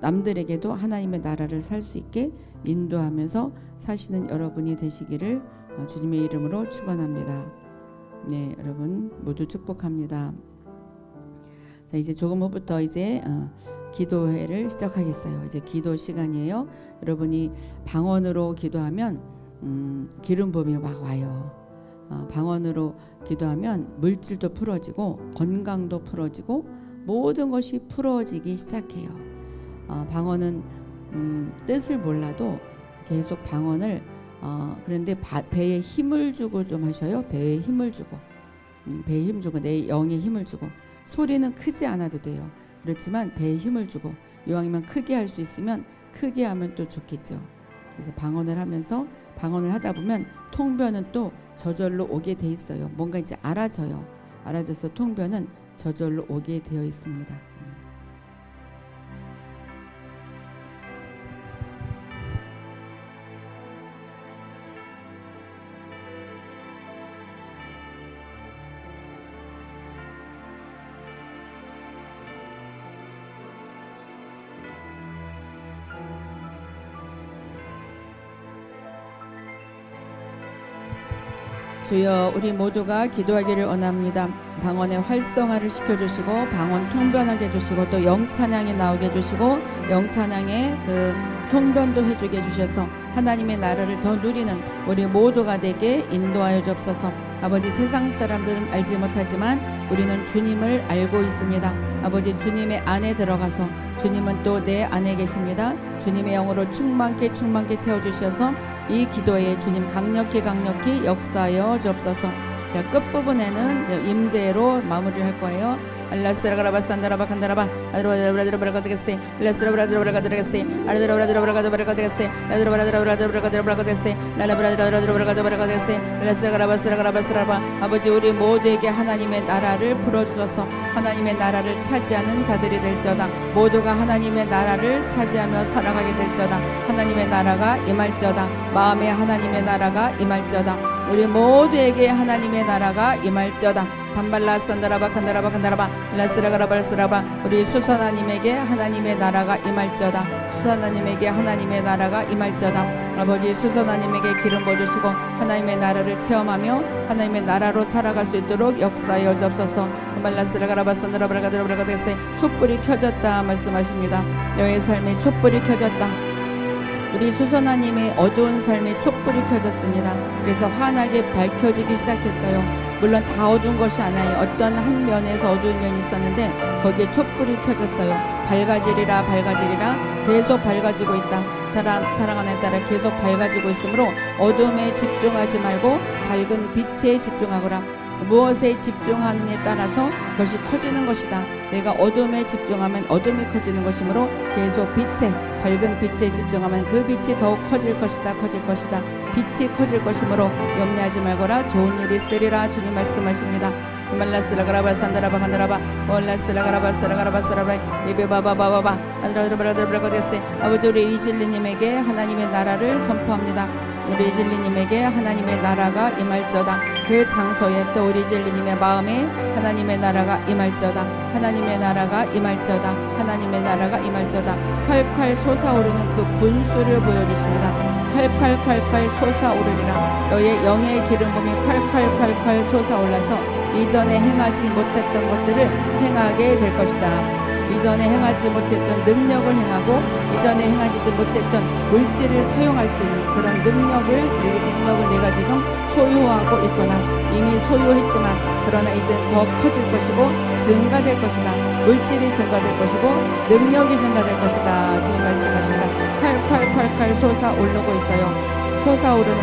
S1: 남들에게도 하나님의 나라를 살 수 있게 인도하면서 사시는 여러분이 되시기를 주님의 이름으로 축원합니다. 네, 여러분 모두 축복합니다. 자, 이제 조금 후부터 이제 기도회를 시작하겠어요. 이제 기도 시간이에요. 여러분이 방언으로 기도하면 기름 부음이 막 와요. 방언으로 기도하면 물질도 풀어지고 건강도 풀어지고 모든 것이 풀어지기 시작해요. 방언은 뜻을 몰라도 계속 방언을 그런데 배에 힘을 주고 좀 하셔요. 배에 힘을 주고 내 영에 힘을 주고 소리는 크지 않아도 돼요. 그렇지만 배에 힘을 주고 이왕이면 크게 할 수 있으면 크게 하면 또 좋겠죠. 그래서 방언을 하다 보면 통변은 또 저절로 오게 돼 있어요. 뭔가 이제 알아져서 통변은 저절로 오게 되어 있습니다. 주여, 우리 모두가 기도하기를 원합니다. 방언의 활성화를 시켜주시고 방언 통변하게 해주시고 또 영찬양이 나오게 해주시고 영찬양의 그 통변도 해주게 해주셔서 하나님의 나라를 더 누리는 우리 모두가 되게 인도하여 주옵소서. 아버지, 세상 사람들은 알지 못하지만 우리는 주님을 알고 있습니다. 아버지, 주님의 안에 들어가서 주님은 또 내 안에 계십니다. 주님의 영으로 충만케 채워주셔서 이 기도에 주님 강력히 역사하여 주옵소서. 끝부분에는 이제 임재로 마무리를 할 거예요. 알라스라가라바 산다라바 칸다라바 아드로라드로브라가드게세 알라스라브라드로브라가드게세 아드로라드로브라가드게세 아드로라드로브라가드게세 라라브라드로브라가드게세 알라스라가라바스라가라바스라바. 아버지, 우리 모두에게 하나님의 나라를 풀어주셔서 하나님의 나라를 차지하는 자들이 될지어다. 모두가 하나님의 나라를 차지하며 살아가게 될지어다. 하나님의 나라가 임할지어다. 마음에 하나님의 나라가 임할지어다. 우리 모두에게 하나님의 나라가 임할지어다. 반발라 산다라바 칸다라바 라스라가라발스라바. 우리 수선하님에게 하나님의 나라가 임할지어다. 수선하님에게 하나님의 나라가 임할지어다. 아버지, 수선하님에게 기름 부어주시고 하나님의 나라를 체험하며 하나님의 나라로 살아갈 수 있도록 역사하여 주옵소서. 반발라스라가라바 산다라바라가드라바라가데세. 촛불이 켜졌다 말씀하십니다. 너의 삶에 촛불이 켜졌다. 우리 수선아님의 어두운 삶에 촛불이 켜졌습니다. 그래서 환하게 밝혀지기 시작했어요. 물론 다 어두운 것이 아니에요. 어떤 한 면에서 어두운 면이 있었는데 거기에 촛불이 켜졌어요. 밝아지리라 계속 밝아지고 있다. 사랑하는 따라 계속 밝아지고 있으므로 어둠에 집중하지 말고 밝은 빛에 집중하거라. 무엇에 집중하느냐에 따라서 그것이 커지는 것이다. 내가 어둠에 집중하면 어둠이 커지는 것이므로 계속 밝은 빛에 집중하면 그 빛이 더욱 커질 것이다. 빛이 커질 것이므로 염려하지 말거라. 좋은 일이 있으리라 주님 말씀하십니다. 말라스라가라바 산다라바 간다라바 올라스라가라바스라가라바스라바 예베바바바바바 아드라드라브라드라브라고데세. 아버지, 우리 이질리님에게 하나님의 나라를 선포합니다. 우리 이질리님에게 하나님의 나라가 임할지어다. 그 장소에 또 우리 이질리님의 마음에 하나님의 나라가 임할지어다. 하나님의 나라가 임할지어다. 콸콸 솟아오르는 그 분수를 보여주십니다. 콸콸 솟아오르리라. 너의 영의 기름 부음이 콸콸 솟아올라서 이전에 행하지 못했던 것들을 행하게 될 것이다. 이전에 행하지 못했던 능력을 행하고 이전에 행하지 못했던 물질을 사용할 수 있는 그런 능력을 내가 지금 소유하고 있구나. 이미 소유했지만 그러나 이제 더 커질 것이고 증가될 것이다. 물질이 증가될 것이고 능력이 증가될 것이다. 주님 말씀하십니다. 콸콸 솟아오르고 있어요. 솟아오르는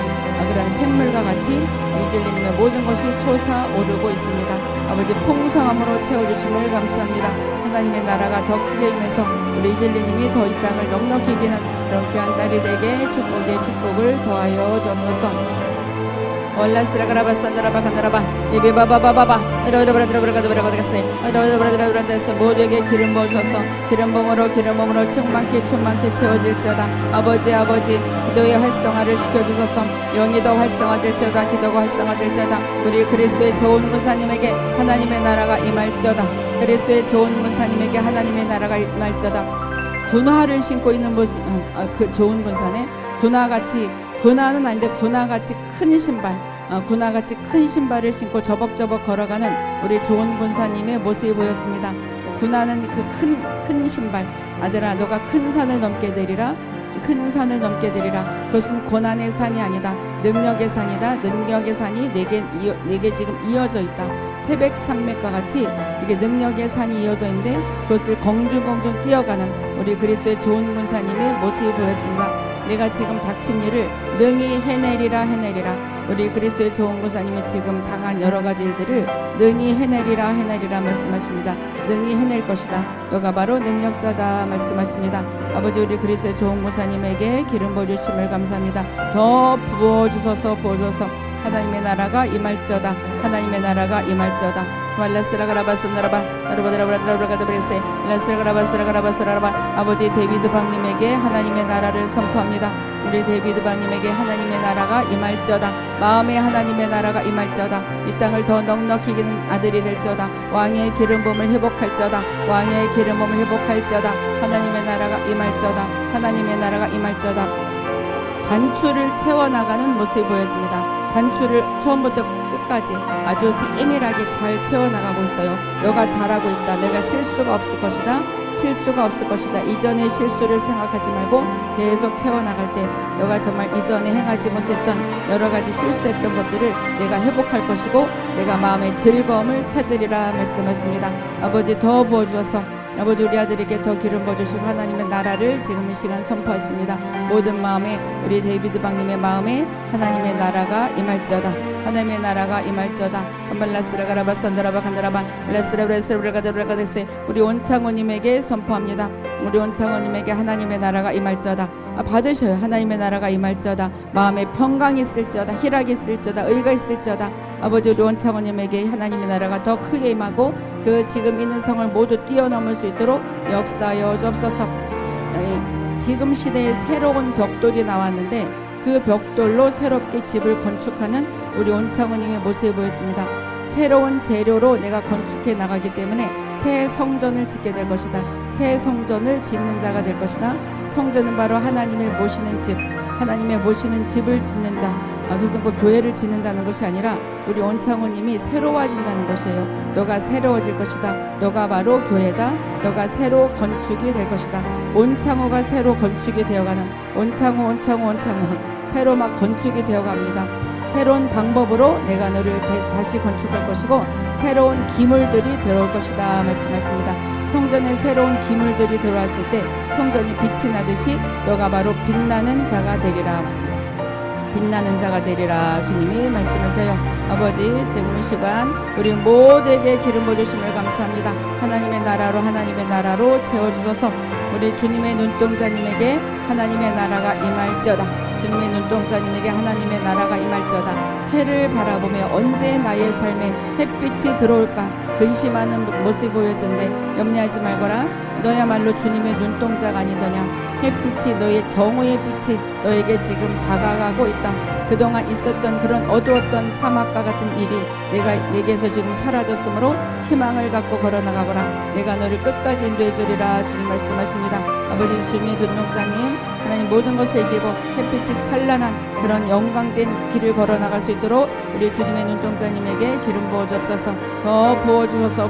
S1: 그런 샘물과 같이 이젤리님의 모든 것이 솟아오르고 있습니다. 아버지 풍성함으로 채워주심을 감사합니다. 하나님의 나라가 더 크게 임해서 우리 이젤리님이 더 이 땅을 넉넉히 이기는 그런 귀한 딸이 되게 축복에 축복을 더하여 주옵소서. 올라스라가라바산다라바 간다라바 이비바바바바바 이러이러브라드라브라가드브라가드겠어요. 모두에게 기름 부어줘서 기름 부음으로 충만케 채워질지어다. 아버지 기도의 활성화를 시켜주소서. 영이 더 활성화될지어다. 기도가 활성화될지어다. 우리 그리스도의 좋은 군사님에게 하나님의 나라가 임할지어다. 그리스도의 좋은 군사님에게 하나님의 나라가 임할지어다. 군화를 신고 있는 모습, 그 좋은 군사네. 군화는 아닌데 군화같이 큰 신발, 군화같이 큰 신발을 신고 저벅저벅 걸어가는 우리 좋은 군사님의 모습이 보였습니다. 군화는 그 큰 신발. 아들아, 너가 큰 산을 넘게 되리라. 큰 산을 넘게 되리라. 그것은 고난의 산이 아니다. 능력의 산이다. 능력의 산이 내게 지금 이어져 있다. 태백산맥과 같이 이게 능력의 산이 이어져 있는데 그것을 공중공중 뛰어가는 우리 그리스도의 좋은 군사님의 모습이 보였습니다. 내가 지금 닥친 일을 능히 해내리라. 우리 그리스도의 좋은 군사님이 지금 당한 여러 가지 일들을 능히 해내리라 말씀하십니다. 능히 해낼 것이다. 너가 바로 능력자다 말씀하십니다. 아버지, 우리 그리스도의 좋은 군사님에게 기름 부어주심을 감사합니다. 더 부어주소서. 하나님의 나라가 임할지어다. 하나님의 나라가 임할지어다. 아버지, 데비드 방님에게 하나님의 나라를 선포합니다. 우리 데비드 방님에게 하나님의 나라가 임할지어다. 마음에 하나님의 나라가 임할지어다. 이 땅을 더 넉넉히 이기는 아들이 될지어다. 왕의 기름 부음을 회복할지어다. 하나님의 나라가 임할지어다. 단추를 채워나가는 모습이 보여집니다. 단추를 처음부터 끝까지 아주 세밀하게 잘 채워나가고 있어요. 너가 잘하고 있다. 내가 실수가 없을 것이다. 이전의 실수를 생각하지 말고 계속 채워나갈 때 너가 정말 이전에 행하지 못했던 여러 가지 실수했던 것들을 내가 회복할 것이고 내가 마음의 즐거움을 찾으리라 말씀하십니다. 아버지, 더 부어주셔서 아버지, 우리 아들에게 더 기름 부어주시고 하나님의 나라를 지금 이 시간 선포했습니다. 모든 마음에 우리 데이비드 방님의 마음에 하나님의 나라가 임할지어다. 우리 온창호님에게 선포합니다. 우리 온창호님에게 하나님의 나라가 임할지어다. 받으셔요. 하나님의 나라가 임할지어다. 마음에 평강이 있을지어다. 희락이 있을지어다. 의가 있을지어다. 아버지, 우리 온창호님에게 하나님의 나라가 더 크게 임하고 그 지금 있는 성을 모두 뛰어넘을 수 있도록 역사하여 주옵소서. 지금 시대에 새로운 벽돌이 나왔는데 그 벽돌로 새롭게 집을 건축하는 우리 온창호님의 모습이 보였습니다. 새로운 재료로 내가 건축해 나가기 때문에 새 성전을 짓게 될 것이다. 새 성전을 짓는 자가 될 것이다. 성전은 바로 하나님을 모시는 집, 하나님의 모시는 집을 짓는 자. 그래서 그 교회를 짓는다는 것이 아니라 우리 온창호님이 새로워진다는 것이에요. 너가 새로워질 것이다. 너가 바로 교회다. 너가 새로 건축이 될 것이다. 온창호가 새로 건축이 되어가는 온창호 새로 막 건축이 되어갑니다. 새로운 방법으로 내가 너를 다시 건축할 것이고 새로운 기물들이 들어올 것이다 말씀하십니다. 성전에 새로운 기물들이 들어왔을 때 성전이 빛이 나듯이 너가 바로 빛나는 자가 되리라 주님이 말씀하셔요. 아버지, 지금 이 시간 우리 모두에게 기름 부어주심을 감사합니다. 하나님의 나라로 채워주소서. 우리 주님의 눈동자님에게 하나님의 나라가 임할지어다. 해를 바라보며 언제 나의 삶에 햇빛이 들어올까 근심하는 모습이 보여지는데 염려하지 말거라. 너야말로 주님의 눈동자가 아니더냐. 햇빛이, 너의 정오의 빛이 너에게 지금 다가가고 있다. 그동안 있었던 그런 어두웠던 사막과 같은 일이 내게서 지금 사라졌으므로 희망을 갖고 걸어나가거라. 내가 너를 끝까지 인도해 주리라 주님 말씀하십니다. 아버지, 주님의 눈동자님, 하나님 모든 것을 이기고 햇빛이 찬란한 그런 영광된 길을 걸어나갈 수 있도록 우리 주님의 눈동자님에게 기름 부어주옵소서. 더 부어주소서.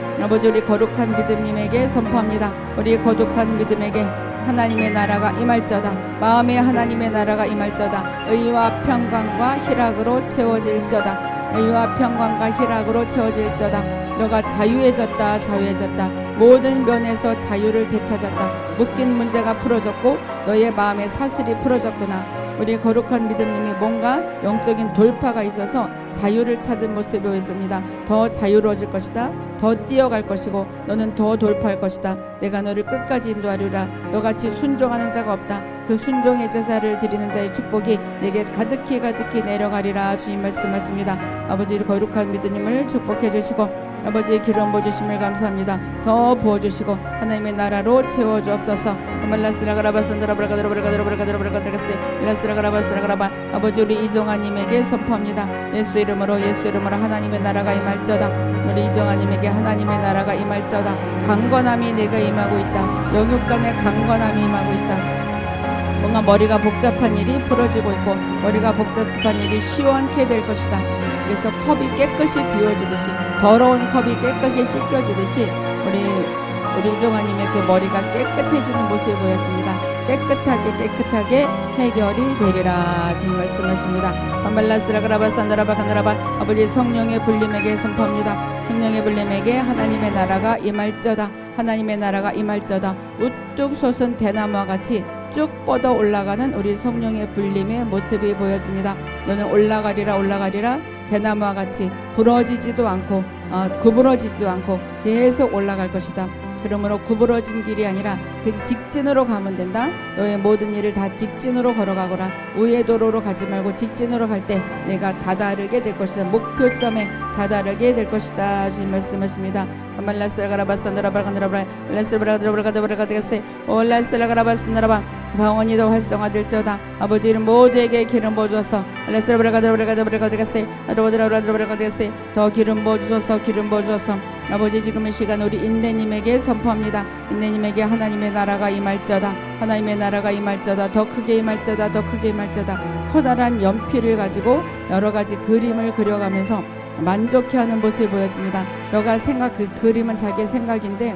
S1: 아버지 우리 거룩한 믿음님에게 선포합니다. 우리 거룩한 믿음에게 하나님의 나라가 임할저다. 마음에 하나님의 나라가 임할저다. 의와 평강과 희락으로 채워질저다. 의와 평강과 희락으로 채워질저다. 너가 자유해졌다. 자유해졌다. 모든 면에서 자유를 되찾았다. 묶인 문제가 풀어졌고 너의 마음의 사슬이 풀어졌구나. 우리 거룩한 믿음님이 뭔가 영적인 돌파가 있어서 자유를 찾은 모습이 보였습니다. 더 자유로워질 것이다. 더 뛰어갈 것이고 너는 더 돌파할 것이다. 내가 너를 끝까지 인도하리라. 너같이 순종하는 자가 없다. 그 순종의 제사를 드리는 자의 축복이 내게 가득히 내려가리라. 주님 말씀하십니다. 아버지 거룩한 믿음님을 축복해 주시고 아버지의 기름 부어주심을 감사합니다. 더 부어주시고 하나님의 나라로 채워주옵소서. 아버지 우리 이종아님에게 선포합니다. 예수 이름으로 하나님의 나라가 임할저다. 우리 이종아님에게 하나님의 나라가 임할저다. 강건함이 내가 임하고 있다. 영육간의 강건함이 임하고 있다. 뭔가 머리가 복잡한 일이 풀어지고 있고 머리가 복잡한 일이 시원케 될 것이다. 그래서 컵이 깨끗이 비워지듯이 더러운 컵이 깨끗이 씻겨지듯이 우리 이종아님의 그 머리가 깨끗해지는 모습이 보여집니다. 깨끗하게 해결이 되리라. 주님 말씀하십니다. 아버지 성령의 불림에게 선포합니다. 성령의 불림에게 하나님의 나라가 임할저다. 하나님의 나라가 임할저다. 우뚝 솟은 대나무와 같이 쭉 뻗어 올라가는 우리 성령의 불림의 모습이 보여집니다. 너는 올라가리라. 대나무와 같이 부러지지도 않고 구부러지지도 않고 계속 올라갈 것이다. 그러므로 구부러진 길이 아니라 그 직진으로 가면 된다. 너의 모든 일을 다 직진으로 걸어가거라. 우회 도로로 가지 말고 직진으로 갈 때 내가 다다르게 될 것이다. 목표점에 다다르게 될 것이다. 주님 말씀하십니다. 방언이 더 활성화될저다. 아버지 이름 모두에게 기름 부어주소서. 더 기름 부어주소서. 아버지 지금 이 시간 우리 인내님에게 선포합니다. 인내님에게 하나님의 나라가 임할저다. 하나님의 나라가 임할저다. 더 크게 임할저다. 커다란 연필을 가지고 여러 가지 그림을 그려가면서 만족해하는 모습이 보여집니다. 너가 그 그림은 자기의 생각인데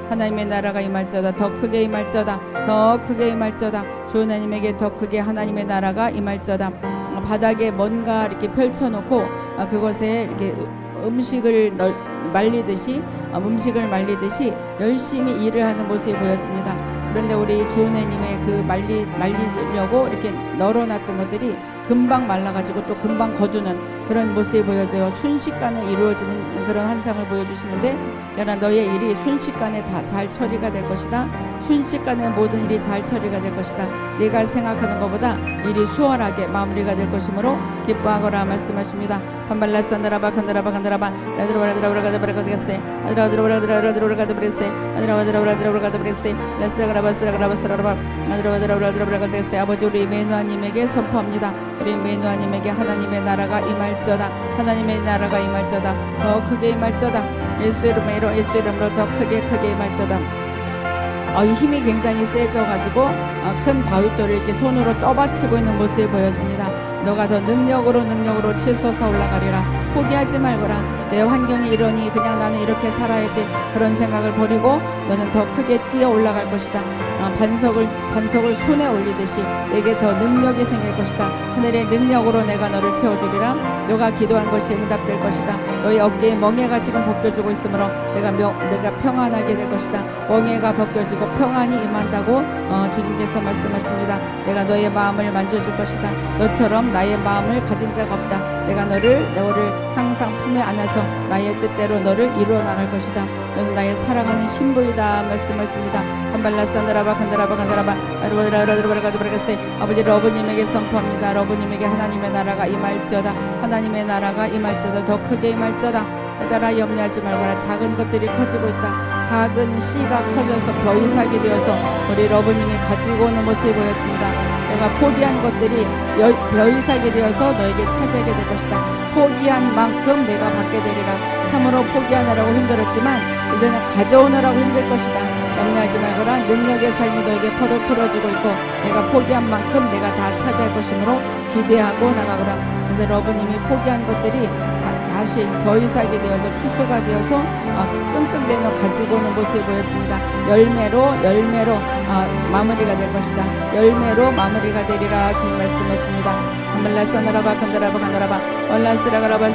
S1: 하나님의 나라가 임할지어다. 더 크게 임할지어다. 더 크게 임할지어다. 주 하나님에게 더 크게 하나님의 나라가 임할지어다. 바닥에 뭔가 이렇게 펼쳐놓고 그것에 이렇게 음식을 말리듯이 열심히 일을 하는 모습이 보였습니다. 그런데 우리 주 은혜님의 그 말리려고 이렇게 널어놨던 것들이 금방 말라가지고 또 금방 거두는 그런 모습이 보여져요. 순식간에 이루어지는 그런 환상을 보여주시는데, 그러나 너의 일이 순식간에 다 잘 처리가 될 것이다. 순식간에 모든 일이 잘 처리가 될 것이다. 내가 생각하는 것보다 일이 수월하게 마무리가 될 것이므로 기뻐하거라 말씀하십니다. 반발라산다라바 간다라바 간다라바 라드라바라드라바라가다바라가다겠세 아드라바드라바라드라바라가다브레세 아드라바드라바라드라바라가다브레세 라스라가라바스라가라바스라라바 아드라바드라바라드라바라가다겠세. 아버지, 우리 메누아님에게 선포합니다. 우리 메누아님에게 하나님의 나라가 임할지어다. 하나님의 나라가 임할지어다. 더 크게 임할지어다. 예수 이름으로 더 크게 임할지어다. 힘이 굉장히 세져가지고 큰 바윗돌을 이렇게 손으로 떠받치고 있는 모습이 보였습니다. 너가 더 능력으로 치솟아 올라가리라. 포기하지 말거라. 내 환경이 이러니 그냥 나는 이렇게 살아야지, 그런 생각을 버리고 너는 더 크게 뛰어 올라갈 것이다. 반석을 손에 올리듯이 내게 더 능력이 생길 것이다. 하늘의 능력으로 내가 너를 채워주리라. 너가 기도한 것이 응답될 것이다. 너의 어깨에 멍에가 지금 벗겨지고 있으므로 내가 평안하게 될 것이다. 멍에가 벗겨지고 평안이 임한다고 주님께서 말씀하십니다. 내가 너의 마음을 만져줄 것이다. 너처럼 나의 마음을 가진 자가 없다. 내가 너를 항상 품에 안아서 나의 뜻대로 너를 이루어 나갈 것이다. 너는 나의 사랑하는 신부이다 말씀하십니다. 한발라산다라바 간다라바 아르바드라드라바라가드바라가세. 아버지, 러브님에게 선포합니다. 러브님에게 하나님의 나라가 임할지어다. 하나님의 나라가 임할지어다. 더 크게 임할지어다. 따라 염려하지 말거라. 작은 것들이 커지고 있다. 작은 씨가 커져서 벼이삭이 되어서 우리 러브님이 가지고 오는 모습이 보였습니다. 내가 포기한 것들이 벼이삭이 되어서 너에게 차지하게 될 것이다. 포기한 만큼 내가 받게 되리라. 참으로 포기하느라고 힘들었지만 이제는 가져오느라고 힘들 것이다. 염려하지 말거라. 능력의 삶이 너에게 풀어지고 있고 내가 포기한 만큼 내가 다 차지할 것이므로 기대하고 나가거라. 그래서 러브님이 포기한 것들이 다시 벼이삭이 되어서 추수가 되어서 끙끙대며 가지고 오는 모습이 보였습니다. 열매로 마무리가 될 것이다. 열매로 마무리가 되리라 주님 말씀하십니다. 말라사나라바 간다라바 간다라바 얼라스라가라바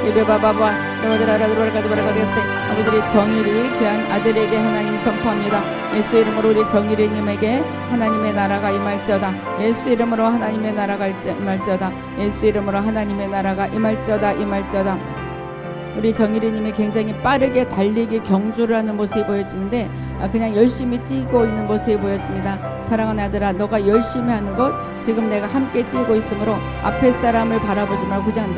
S1: 이베바바바 여러드라라드라가드바라가데세. 아버지의 정일이 귀한 아들에게 하나님 선포합니다. 예수 이름으로 우리 정일이님에게 하나님의 나라가 임할지어다. 예수 이름으로 하나님의 나라가 임할지어다. 예수 이름으로 하나님의 나라가 임할지어다. 우리 정일이님이 굉장히 빠르게 달리기 경주를 하는 모습이 보여지는데 그냥 열심히 뛰고 있는 모습이 보였습니다. 사랑하는 아들아, 너가 열심히 하는 것, 지금 내가 함께 뛰고 있으므로 앞에 사람을 바라보지 말고 그냥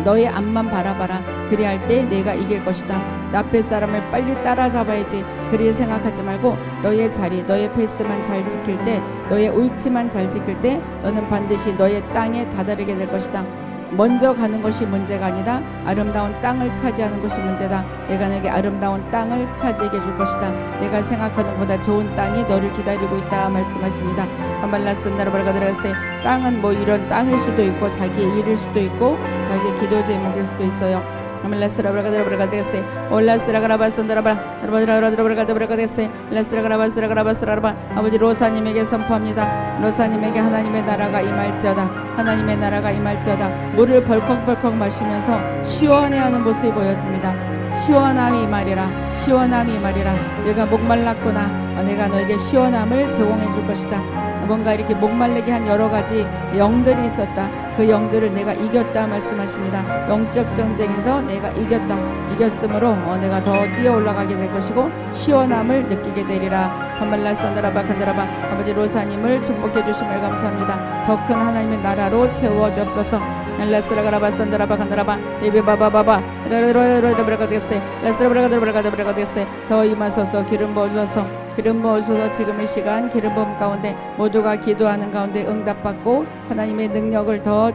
S1: 너의 앞만 바라봐라. 그리할 때 내가 이길 것이다. 앞에 사람을 빨리 따라잡아야지. 그리 생각하지 말고 너의 자리, 너의 페이스만 잘 지킬 때, 너의 위치만 잘 지킬 때 너는 반드시 너의 땅에 다다르게 될 것이다. 먼저 가는 것이 문제가 아니다. 아름다운 땅을 차지하는 것이 문제다. 내가 너에게 아름다운 땅을 차지하게 해줄 것이다. 내가 생각하는 것보다 좋은 땅이 너를 기다리고 있다 말씀하십니다. 한발라스나라바라가드라세. 땅은 뭐 이런 땅일 수도 있고 자기의 일일 수도 있고 자기의 기도 제목일 수도 있어요. 아멜라스라바라가드라바라가데세. 올라스라가라바산다라바라 라바드라라드라바라가데세. 라스라가라바스라가라바스라라바. 아버지, 로사님에게 선포합니다. 로사님에게 하나님의 나라가 임할지어다. 하나님의 나라가 임할지어다. 물을 벌컥벌컥 마시면서 시원해하는 모습이 보여집니다. 시원함이 임하리라. 시원함이 임하리라. 내가 목말랐구나. 내가 너에게 시원함을 제공해 줄 것이다. 뭔가 이렇게 목말르게 한 여러 가지 영들이 있었다. 그 영들을 내가 이겼다 말씀하십니다. 영적 전쟁에서 내가 이겼으므로 내가 더 뛰어 올라가게 될 것이고 시원함을 느끼게 되리라. 한말라산드라바 간드라바. 아버지 로사님을 축복해 주심을 감사합니다. 더 큰 하나님의 나라로 채워 주옵소서. 라스라가라바 산드라바 간드라바 리비바바바바 라라라라라라라가되겠어요. 라스라라라라라라가되겠어요. 더 임하소서. 기름 부어주소서. 기름 부어주소서. 지금의 시간 기름 부음 가운데 모두가 기도하는 가운데 응답받고 하나님의 능력을 더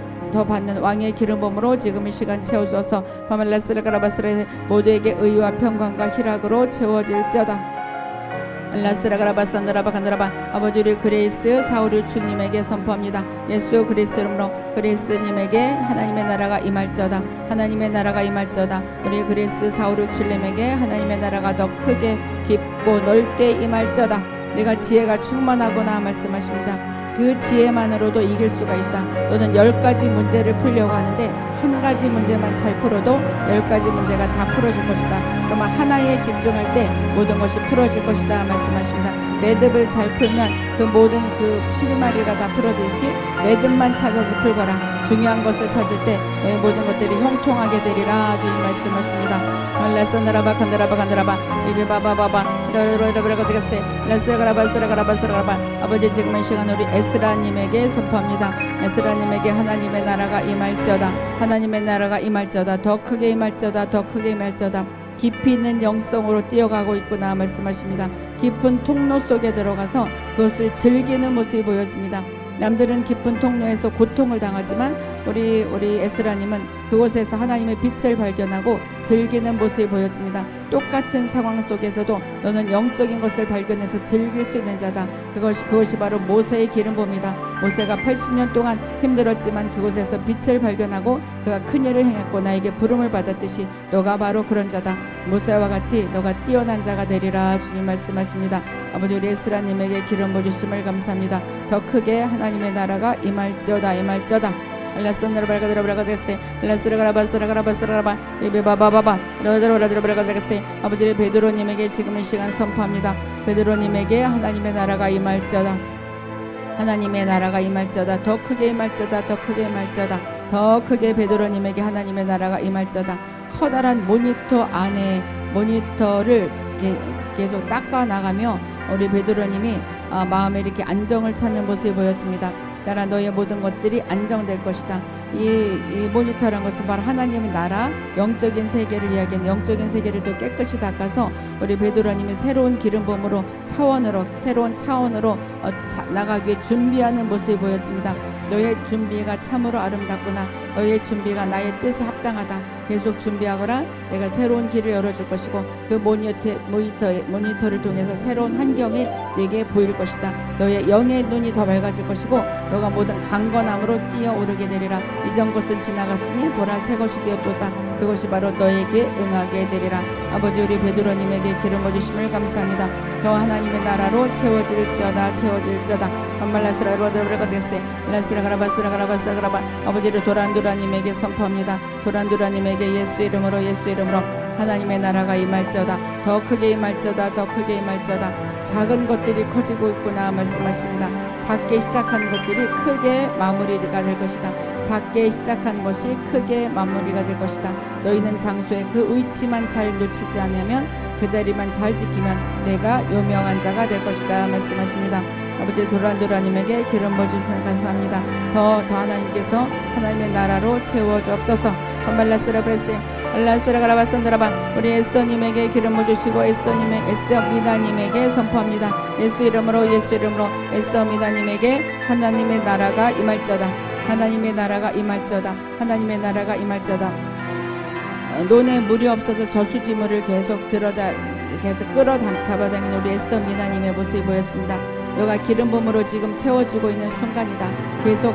S1: 받는 왕의 기름 부음으로 지금의 시간 채워주어서 바말라스라가라바스라 모두에게 의와 평강과 희락으로 채워질지어다. 라스라가라바산드라바 간드라바. 아버지 우리 그레이스 사우류충님에게 선포합니다. 예수 그리스도 이름으로 그레이스님에게 하나님의 나라가 임할지어다. 하나님의 나라가 임할지어다. 우리 그레이스 사우류충님에게 하나님의 나라가 더 크게 깊고 넓게 임할지어다. 내가 지혜가 충만하구나 말씀하십니다. 그 지혜만으로도 이길 수가 있다. 너는 10가지 문제를 풀려고 하는데 한 가지 문제만 잘 풀어도 10가지 문제가 다 풀어질 것이다. 그러면 하나에 집중할 때 모든 것이 풀어질 것이다 말씀하십니다. 매듭을 잘 풀면 그 모든 그 실마리가 다 풀어지듯이 매듭만 찾아서 풀거라. 중요한 것을 찾을 때 너의 모든 것들이 형통하게 되리라 주님 말씀하십니다. 라스나라바 간다라바 간다라바 이비바바바바 라라라라라가 되겠어요. 라스라가라바스라가라바스라가라바. 아버지 지금의 시간 우리 에스라님에게 선포합니다. 에스라님에게 하나님의 나라가 임할지어다. 하나님의 나라가 임할지어다. 더 크게 임할지어다. 더 크게 임할지어다. 깊이 있는 영성으로 뛰어가고 있구나 말씀하십니다. 깊은 통로 속에 들어가서 그것을 즐기는 모습이 보여집니다. 남들은 깊은 통로에서 고통을 당하지만 우리 에스라님은 그곳에서 하나님의 빛을 발견하고 즐기는 모습이 보여집니다. 똑같은 상황 속에서도 너는 영적인 것을 발견해서 즐길 수 있는 자다. 그것이 바로 모세의 기름 부음이다. 모세가 80년 동안 힘들었지만 그곳에서 빛을 발견하고 그가 큰 일을 행했고 나에게 부름을 받았듯이 너가 바로 그런 자다. 모세와 같이 너가 뛰어난 자가 되리라 주님 말씀하십니다. 아버지 우리 에스라님에게 기름 부어주심을 감사합니다. 더 크게 하나님의 나라가 임할지어다. 임할지어다. 아버지 베드로님에게 지금의 시간 선포합니다. 베드로님에게 하나님의 나라가 임할지어다. 하나님의 나라가 임할지어다. 더 크게 임할지어다. 더 크게 임할지어다. 더 크게 베드로님에게 하나님의 나라가 임할지어다. 커다란 모니터 안에 모니터를 계속 닦아 나가며 우리 베드로님이 마음에 이렇게 안정을 찾는 모습이 보였습니다. 따라 너의 모든 것들이 안정될 것이다. 이 모니터라는 것은 바로 하나님의 나라, 영적인 세계를 이야기하는 영적인 세계를 또 깨끗이 닦아서 우리 베드로님이 새로운 기름 부음으로 새로운 차원으로 나가기 위해 준비하는 모습이 보였습니다. 너의 준비가 참으로 아름답구나. 너의 준비가 나의 뜻에 합당하다. 계속 준비하거라. 내가 새로운 길을 열어줄 것이고 그 모니터를 통해서 새로운 환경이 내게 보일 것이다. 너의 영의 눈이 더 밝아질 것이고 너가 모든 강건함으로 뛰어오르게 되리라. 이전 것은 지나갔으니 보라 새 것이 되었도다. 그것이 바로 너에게 응하게 되리라. 아버지 우리 베드로님에게 기름 부어주심을 감사합니다. 더 하나님의 나라로 채워질지어다. 채워질지어다. 라스라가라바스라가라바. 아버지를 도란도라님에게 선포합니다. 도란도라님에게 예수 이름으로 하나님의 나라가 임할지어다. 더 크게 임할지어다. 더 크게 임할지어다. 작은 것들이 커지고 있구나 말씀하십니다. 작게 시작한 것들이 크게 마무리가 될 것이다. 작게 시작한 것이 크게 마무리가 될 것이다. 너희는 장소에 그 위치만 잘 놓치지 않으면 그 자리만 잘 지키면 내가 유명한 자가 될 것이다 말씀하십니다. 아버지 도란도라님에게 기름 부어주시면 감사합니다. 더 하나님께서 하나님의 나라로 채워주옵소서. 알라스라가라바산드라바. 우리 에스더님에게 기름 부어주시고 에스더 미나님에게 선포합니다. 예수 이름으로 에스더 미나님에게 하나님의 나라가 임할지어다. 하나님의 나라가 임할지어다. 하나님의 나라가 임할지어다. 논에 물이 없어서 저수지물을 계속 끌어잡아당기는 우리 에스더 미나님의 모습이 보였습니다. 너가 기름 부음으로 지금 채워지고 있는 순간이다. 계속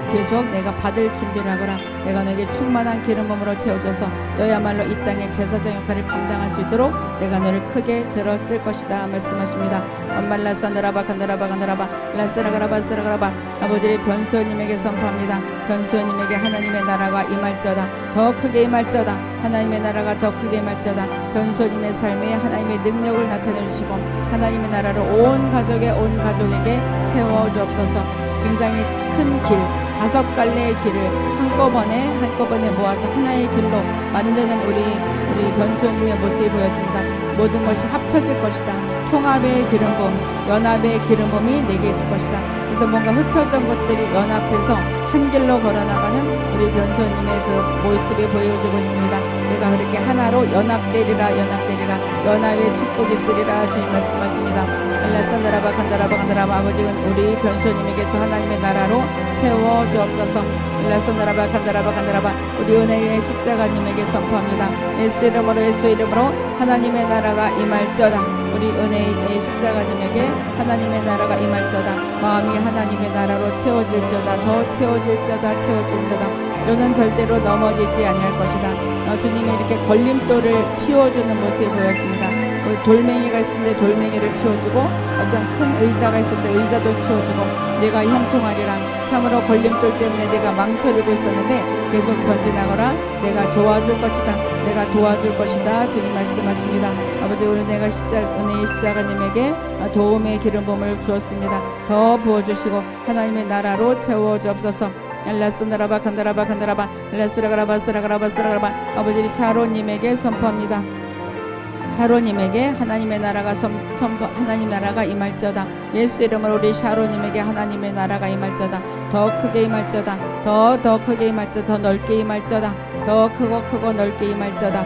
S1: 내가 받을 준비를 하거라. 내가 너에게 충만한 기름 부음으로 채워줘서 너야말로 이 땅의 제사장 역할을 감당할 수 있도록 내가 너를 크게 들었을 것이다 말씀하십니다. 라스라가라바스라가라바. 아버지의 변소연님에게 선포합니다. 변소연님에게 하나님의 나라가 임할지어다. 더 크게 임할지어다. 하나님의 나라가 더 크게 임할지어다. 변소연님의 삶에 하나님의 능력을 나타내 주시고 하나님의 나라로 온 가족에게 채워 주옵소서. 굉장히 큰 길, 5갈래의 길을 한꺼번에 모아서 하나의 길로 만드는 우리 변소님의 모습이 보였습니다. 모든 것이 합쳐질 것이다. 통합의 기름 부음, 연합의 기름 부음이 내게 있을 것이다. 그래서 뭔가 흩어진 것들이 연합해서 한 길로 걸어나가는 우리 변소님의 그 모습이 보여주고 있습니다. 내가 그렇게 하나로 연합되리라 연합의 축복이 있으리라 주님 말씀하십니다. 엘라산다라바 간다라바 아버지는 우리 변소님에게 또 하나님의 나라로 채워 주옵소서. 엘라산다라바 간다라바 우리 은혜의 십자가님에게 선포합니다. 예수 이름으로 하나님의 나라가 임할지어다. 우리 은혜의 십자가님에게 하나님의 나라가 임할지어다. 마음이 하나님의 나라로 채워질지어다. 더 채워질지어다. 너는 절대로 넘어지지 아니할 것이다. 주님이 이렇게 걸림돌을 치워주는 모습이 보였습니다. 돌멩이가 있었는데 돌멩이를 치워주고, 어떤 큰 의자가 있었는데 의자도 치워주고, 내가 형통하리라. 참으로 걸림돌 때문에 내가 망설이고 있었는데 계속 전진하거라. 내가 도와줄 것이다. 주님 말씀하십니다. 아버지, 우리 내가 은혜의 십자가님에게 도움의 기름 부음을 주었습니다. 더 부어주시고 하나님의 나라로 채워주옵소서. 엘라스나라바 간다라바 엘라스라가라바 아버지 샤론님에게 선포합니다. 샤론님에게 하나님의 나라가 임할지어다. 예수 이름으로 우리 샤론님에게 하나님의 나라가 임할지어다. 더 크게 임할지어다. 더 크게 임할지어다. 더 넓게 임할지어다. 더 크고 넓게 임할지어다.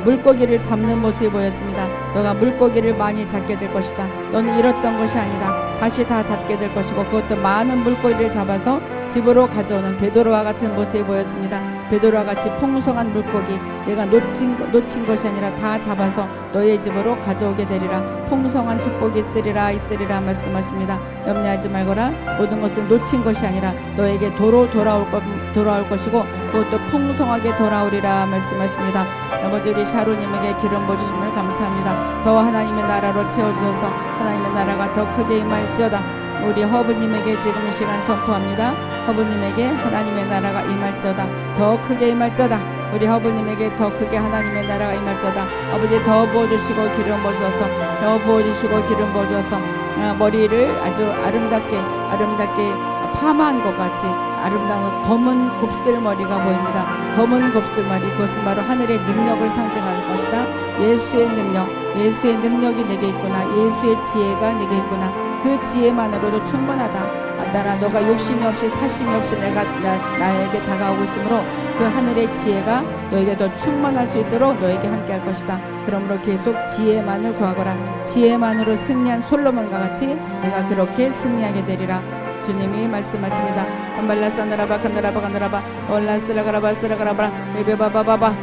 S1: 물고기를 잡는 모습이 보였습니다. 너가 물고기를 많이 잡게 될 것이다. 너는 잃었던 것이 아니다. 다시 다 잡게 될 것이고, 그것도 많은 물고기를 잡아서 집으로 가져오는 베드로와 같은 모습이 보였습니다. 베드로와 같이 풍성한 물고기, 내가 놓친 것이 아니라 다 잡아서 너의 집으로 가져오게 되리라. 풍성한 축복이 있으리라 말씀하십니다. 염려하지 말거라. 모든 것을 놓친 것이 아니라 너에게 돌아올 것이고, 그것도 풍성하게 돌아오리라 말씀하십니다. 아버지, 우리 샤로님에게 기름 부어주심을 감사합니다. 더 하나님의 나라로 채워주셔서 하나님의 나라가 더 크게 임할지어다. 우리 허브님에게 지금 이 시간 선포합니다. 허브님에게 하나님의 나라가 임할지어다. 더 크게 임할지어다. 우리 허브님에게 더 크게 하나님의 나라가 임할지어다. 아버지, 더 부어주시고 기름 부어주셔서 머리를 아주 아름답게 파마한 것 같이 아름다운 검은 곱슬머리가 보입니다. 검은 곱슬머리, 그것은 바로 하늘의 능력을 상징하는 것이다. 예수의 능력이 내게 있구나. 예수의 지혜가 내게 있구나. 그 지혜만으로도 충분하다. 나라 너가 욕심이 없이 사심이 없이 나에게 다가오고 있으므로 그 하늘의 지혜가 너에게 더 충만할 수 있도록 너에게 함께 할 것이다. 그러므로 계속 지혜만을 구하거라. 지혜만으로 승리한 솔로몬과 같이 내가 그렇게 승리하게 되리라. 주님이 말씀하십니다. 발라사나라바 간다라바 올라스라가라바 베베바바바바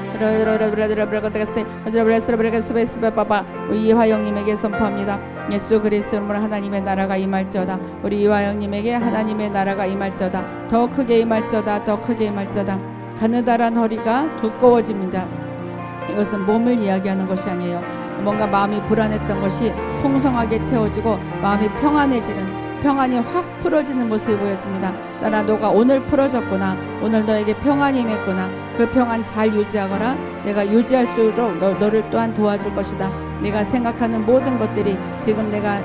S1: 이화영님에게 선포합니다. 예수 그리스도로 하나님의 나라가 임할지어다. 우리 이화영님에게 하나님의 나라가 임할지어다. 더 크게 임할지어다. 가느다란 허리가 두꺼워집니다. 이것은 몸을 이야기하는 것이 아니에요. 뭔가 마음이 불안했던 것이 풍성하게 채워지고 마음이 평안이 확 풀어지는 모습이 보였습니다. 나라 너가 오늘 풀어졌구나. 오늘 너에게 평안이 임했구나. 그 평안 잘 유지하거라. 내가 유지할수록 너를 또한 도와줄 것이다. 내가 생각하는 모든 것들이, 지금 내가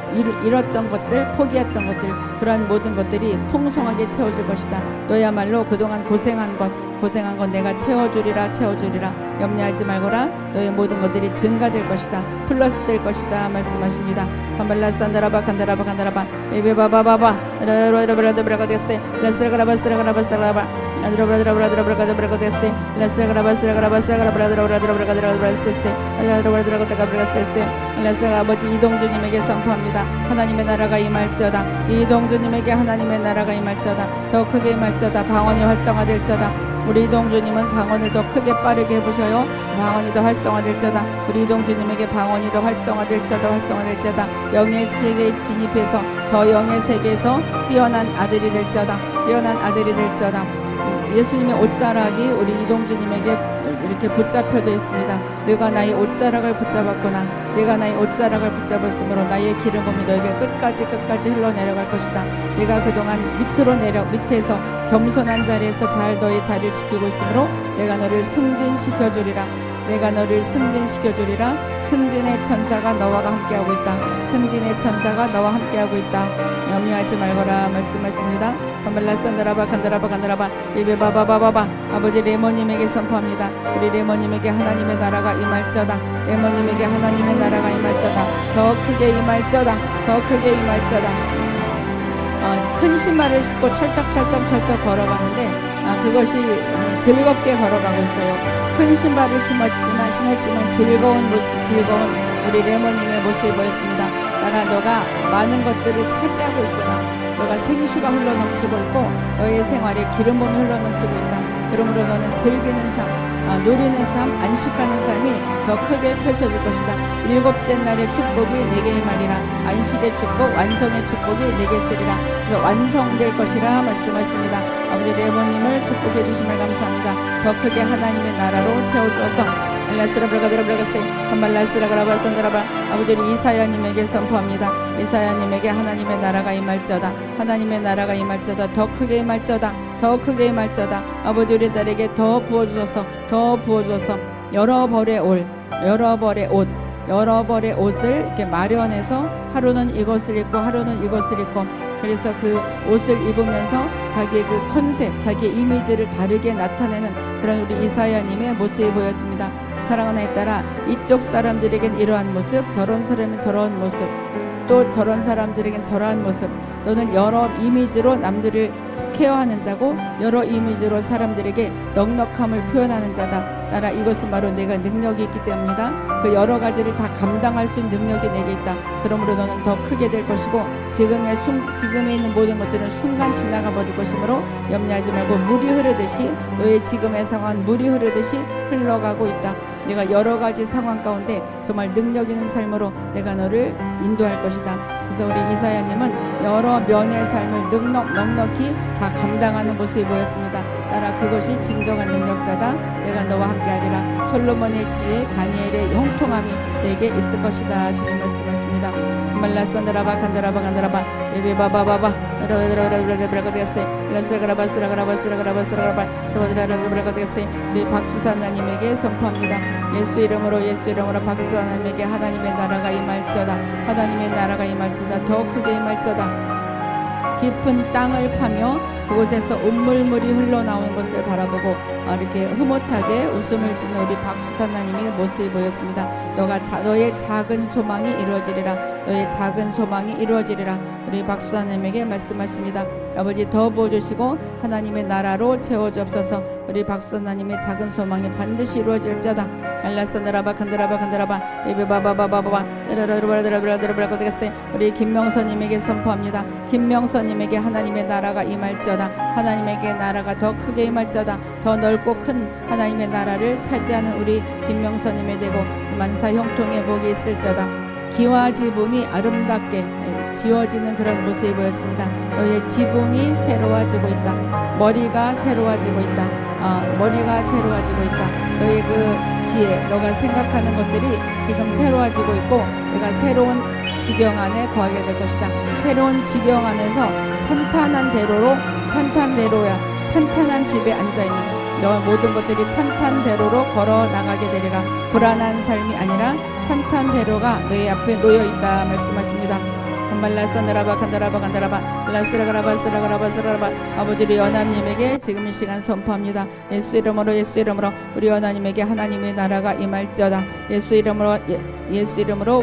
S1: 잃었던 것들, 포기했던 것들, 그러한 모든 것들이 풍성하게 채워질 것이다. 너야말로 그동안 고생한 것 내가 채워주리라. 염려하지 말거라. 너의 모든 것들이 증가될 것이다. 플러스 될 것이다 말씀하십니다. 간다라바 베베바바바바 아버지, 이동주님에게 선포합니다. 하나님의 나라가 임할지어다. 이동주님에게 하나님의 나라가 임할지어다. 더 크게 임할지어다. 방언이 활성화될지어다. 우리 이동주님은 방언을 더 크게 빠르게 해보셔요. 방언이 더 활성화될지어다. 우리 이동주님에게 방언이 더 활성화될지어다. 영의 세계에 진입해서 더 영의 세계에서 뛰어난 아들이 될지어다. 예수님의 옷자락이 우리 이동주님에게 이렇게 붙잡혀져 있습니다. 내가 나의 옷자락을 붙잡았구나. 내가 나의 옷자락을 붙잡았으므로 나의 기름 부음이 너에게 끝까지 흘러내려갈 것이다. 내가 그동안 밑에서 겸손한 자리에서 잘 너의 자리를 지키고 있으므로 내가 너를 승진시켜주리라. 내가 너를 승진시켜주리라. 승진의 천사가 너와 함께하고 있다. 승진의 천사가 너와 함께하고 있다. 염려하지 말거라 말씀하십니다. 밤발라산다라바 간다라바 예배바바바바바. 아버지 레모님에게 선포합니다. 우리 레모님에게 하나님의 나라가 임할저다. 레모님에게 하나님의 나라가 임할저다. 더 크게 임할저다. 더 크게 임할저다. 큰 신발을 신고 철떡 걸어가는데 그것이 즐겁게 걸어가고 있어요. 큰 신발을 신었지만 즐거운 우리 레모님의 모습이 보였습니다. 나라 너가 많은 것들을 차지하고 있구나. 너가 생수가 흘러넘치고 있고 너의 생활에 기름 부음이 흘러넘치고 있다. 그러므로 너는 즐기는 삶, 누리는 삶, 안식하는 삶이 더 크게 펼쳐질 것이다. 일곱째 날의 축복이 내게 임하리라. 안식의 축복, 완성의 축복이 내게 있으리라. 그래서 완성될 것이라 말씀하십니다. 아버지 레모님을 축복해 주심을 감사합니다. 더 크게 하나님의 나라로 채워주어서 아버지 이사야님에게 선포합니다. 이사야님에게 하나님의 나라가 임할저다. 하나님의 나라가 임할저다. 더 크게 임할저다. 더 크게 임할저다. 아버지 우리 딸에게 더 부어주소서. 여러 벌의 옷을 이렇게 마련해서 하루는 이것을 입고 하루는 이것을 입고, 그래서 그 옷을 입으면서 자기의 그 컨셉, 자기의 이미지를 다르게 나타내는 그런 우리 이사야님의 모습이 보였습니다. 사랑하는 아이 따라 이쪽 사람들에겐 이러한 모습, 저런 사람은 저런 모습, 또 저런 사람들에겐 저러한 모습. 너는 여러 이미지로 남들을 케어하는 자고 여러 이미지로 사람들에게 넉넉함을 표현하는 자다. 따라 이것은 바로 내가 능력이 있기 때문이다. 그 여러 가지를 다 감당할 수 있는 능력이 내게 있다. 그러므로 너는 더 크게 될 것이고 지금에 있는 모든 것들은 순간 지나가 버릴 것이므로 염려하지 말고 물이 흐르듯이 너의 지금의 상황은 물이 흐르듯이 흘러가고 있다. 내가 여러 가지 상황 가운데 정말 능력 있는 삶으로 내가 너를 인도할 것이다. 그래서 우리 이사야님은 여러 면의 삶을 넉넉히 다 감당하는 모습이 보였습니다. 따라 그것이 진정한 능력자다. 내가 너와 함께하리라. 솔로몬의 지혜, 다니엘의 형통함이 내게 있을 것이다. 주님 말씀하십니다. 말라산드라바 간다라바 베베바바바바 우리 박수사나님에게 선포합니다. 예수 이름으로 박수사나님에게 하나님의 나라가 임할저다. 하나님의 나라가 임할저다. 더 크게 임할저다. 깊은 땅을 파며 그곳에서 온물물이 흘러나오는 것을 바라보고 이렇게 흐뭇하게 웃음을 짓는 우리 박수사나님의 모습이 보였습니다. 너의 작은 소망이 이루어지리라. 너의 작은 소망이 이루어지리라. 우리 박수사나님에게 말씀하십니다. 아버지 더 부어주시고 하나님의 나라로 채워주옵소서. 우리 박수사나님의 작은 소망이 반드시 이루어질지어다. 알라산드라바 간다라바 베베바바바바바 우리 김명선님에게 선포합니다. 김명선님에게 하나님의 나라가 임할지어다. 하나님에게 나라가 더 크게 임할지어다. 더 넓고 큰 하나님의 나라를 차지하는 우리 김명선님에 되고 만사 형통의 복이 있을지어다. 기와 지붕이 아름답게 지어지는 그런 모습이 보였습니다. 너의 지붕이 새로워지고 있다. 머리가 새로워지고 있다. 너의 그 지혜, 너가 생각하는 것들이 지금 새로워지고 있고 내가 새로운 지경 안에 거하게 될 것이다. 새로운 지경 안에서 탄탄한 집에 앉아있는 너와 모든 것들이 탄탄대로로 걸어 나가게 되리라. 불안한 삶이 아니라 탄탄대로가 너의 앞에 놓여있다 말씀하십니다. 아버지 우리 연합님에게 지금 이 시간 선포합니다. 예수 이름으로 우리 연합님에게 하나님의 나라가 임할지어다. 예수 이름으로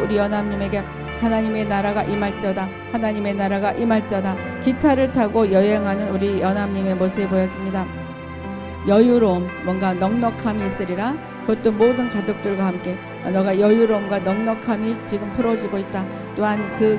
S1: 우리 연합님에게 하나님의 나라가 임할지어다. 하나님의 나라가 임할지어다. 기차를 타고 여행하는 우리 연합님의 모습이 보였습니다. 여유로움, 뭔가 넉넉함이 있으리라. 그것도 모든 가족들과 함께 너가 여유로움과 넉넉함이 지금 풀어지고 있다. 또한 그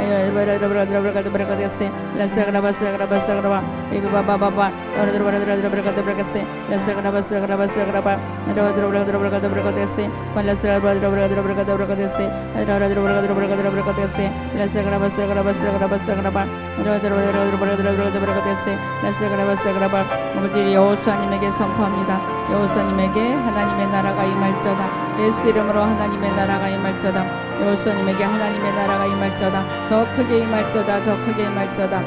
S1: 아버지 여호수아님에게 선포합니다. 여호수아님에게 하나님의 나라가 임할지어다. 예수 이름으로 하나님의 나라가 임할지어다. 여호수아님에게 하나님의 나라가 임할지어다. 더 크게 임할지어다. 더 크게 임할지어다.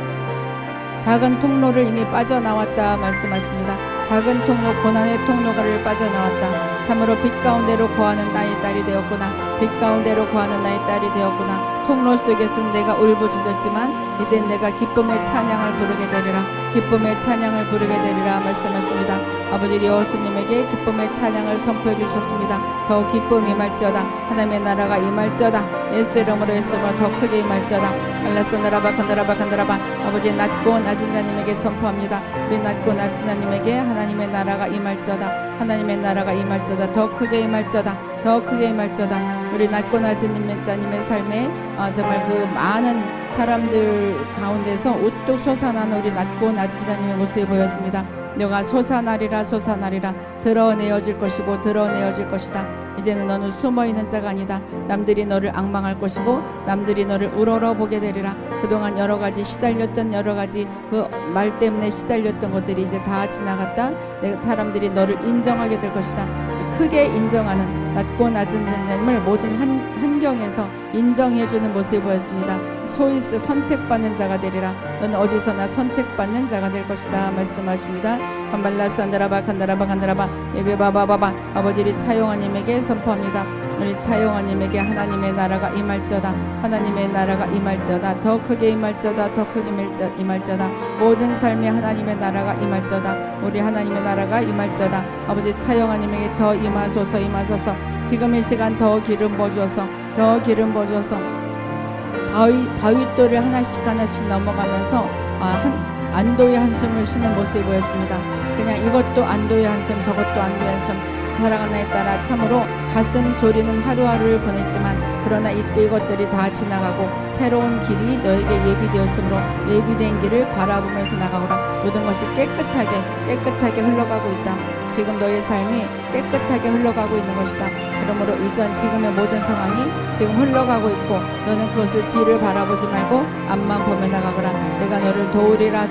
S1: 작은 통로를 이미 빠져나왔다 말씀하십니다. 작은 통로, 고난의 통로가를 빠져나왔다. 참으로 빛 가운데로 거하는 나의 딸이 되었구나. 빛 가운데로 거하는 나의 딸이 되었구나. 통로 속에서는 내가 울부짖었지만 이젠 내가 기쁨의 찬양을 부르게 되리라. 기쁨의 찬양을 부르게 되리라 말씀하십니다. 아버지 여호수님에게 기쁨의 찬양을 선포해 주셨습니다. 더 기쁨이 임할지어다. 하나님의 나라가 임할지어다. 예수 이름으로 예수로 더 크게 임할지어다. 알라스나라바 칸다라바 칸다라바. 아버지 낮고 낮은 자님에게 선포합니다. 우리 낮고 낮은 자님에게 하나님의 나라가 임할지어다. 하나님의 나라가 임할지어다. 더 크게 임할지어다. 더 크게 임할지어다. 우리 낮고 낮은 자님의 삶에 정말 그 많은 사람들 가운데서 우뚝 솟아나는 우리 낮고 낮은 자님의 모습이 보였습니다. 너가 솟아나리라 솟아나리라. 드러내어질 것이고 드러내어질 것이다. 이제는 너는 숨어있는 자가 아니다. 남들이 너를 앙망할 것이고 남들이 너를 우러러보게 되리라. 그동안 여러가지 시달렸던 여러가지 그 말 때문에 시달렸던 것들이 이제 다 지나갔다. 사람들이 너를 인정하게 될 것이다. 크게 인정하는 낮고 낮은 자님을 모든 환경에서 인정해주는 모습이 보였습니다. 초이스 선택받는 자가 되리라. 너는 어디서나 선택받는 자가 될 것이다 말씀하십니다. 한발라산다라바 칸다라바 칸다라바 예배바바바바. 아버지 차용아님에게 선포합니다. 우리 차용아님에게 하나님의 나라가 임할지어다. 하나님의 나라가 임할지어다. 더 크게 임할지어다. 더 크게 임할지어다. 모든 삶에 하나님의 나라가 임할지어다. 우리 하나님의 나라가 임할지어다. 아버지 차용아님에게 더 임하소서 임하소서. 지금 이 시간 더 기름 부어주어서 더 기름 부어주어서 바윗돌을 하나씩 넘어가면서 안도의 한숨을 쉬는 모습이 보였습니다. 그냥 이것도 안도의 한숨 저것도 안도의 한숨. 사랑하는 나에 따라 참으로 가슴 졸이는 하루하루를 보냈지만 그러나 이것들이 다 지나가고 새로운 길이 너에게 예비되었으므로 예비된 길을 바라보면서 나가거라. 모든 것이 깨끗하게 흘러가고 있다. 지금 너의 삶이 깨끗하게 흘러가고 있는 것이다. 그러므로 지금의 모든 상황이 지금 흘러가고 있고 너는 그것을 뒤를 바라보지 말고 앞만 보며 나가거라. 내가 너를 도우리라.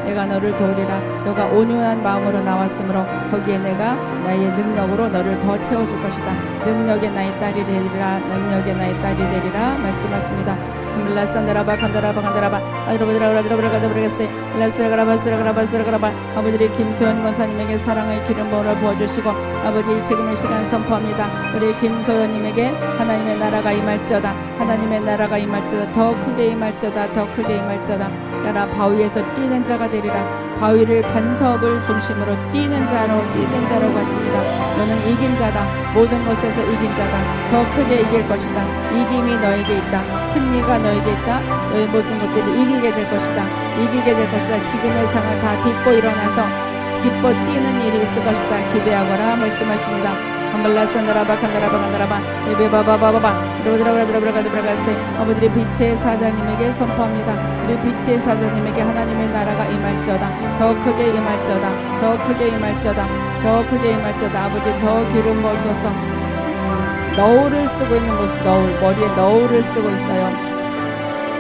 S1: 내가 너를 도우리라. 너가 온유한 마음으로 나왔으므로 거기에 내가 나의 능력으로 너를 더 채워줄 것이다. 능력의 나의 딸이 되리라. 능력의 나의 딸이 되리라 말씀하십니다. 라산다라바 칸다라바 칸다라바 아버지 김소연 권사님에게 사랑의 기름 부음을 부어주시고 아버지 지금 이 시간 선포합니다. 우리 김소연님에게 하나님의 나라가 임할지어다. 하나님의 나라가 임할지어다. 더 크게 임할지어다. 더 크게 임할지어다. 따라 바위에서 뛰는 자가 되리라. 바위를 반석을 중심으로 뛰는 자라고 하십니다. 너는 이긴 자다. 모든 것에서 이긴 자다. 더 크게 이길 것이다. 이김이 너에게 있다. 승리가 너에게 있다. 너의 모든 것들이 이기게 될 것이다. 이기게 될 것이다. 지금의 상을 다 딛고 일어나서 기뻐 뛰는 일이 있을 것이다. 기대하거라 말씀하십니다. 한발라산다라바 칸다라바 칸다라바 예배바바바바바 아버지 빛의 사자님에게 선포합니다. 우리 빛의 사자님에게 하나님의 나라가 임할지어다. 더 크게 임할지어다. 더 크게 임할지어다. 더 크게 임할지어다. 아버지 더 기름 부어주소서. 너울을 쓰고 있는 모습, 머리에 너울을 쓰고 있어요.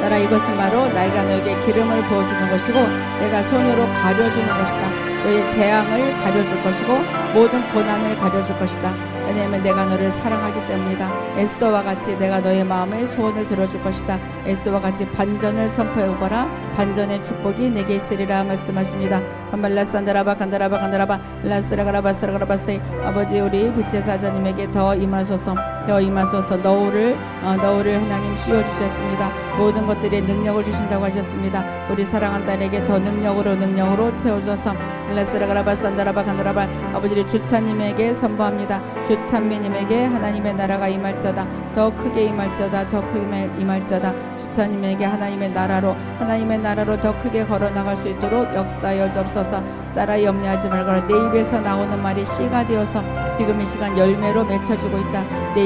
S1: 따라 이것은 바로 내가 너에게 기름을 부어주는 것이고 내가 손으로 가려주는 것이다. 너의 재앙을 가려줄 것이고 모든 고난을 가려줄 것이다. 왜냐하면 내가 너를 사랑하기 때문이다. 에스더와 같이 내가 너의 마음의 소원을 들어줄 것이다. 에스더와 같이 반전을 선포해보라. 반전의 축복이 내게 있으리라 말씀하십니다. 한발라산다라바 칸다라바 칸다라바 라스라가라바스라가라바세 아버지 우리 빛의 사자님에게 더 임하소서. 더 임하소서. 너울을 하나님 씌워주셨습니다. 모든 것들에 능력을 주신다고 하셨습니다. 우리 사랑한 딸에게 더 능력으로 채워줘서 라스라가라바산다라바 칸다라바 아버지 주차님에게 선포합니다. 주찬미님에게 하나님의 나라가 임할지어다. 더 크게 임할지어다. 더 크게 임할지어다. 주차님에게 하나님의 나라로 더 크게 걸어나갈 수 있도록 역사하여 주옵소서. 따라 염려하지 말거라. 내 입에서 나오는 말이 씨가 되어서 지금 이 시간 열매로 맺혀주고 있다. 내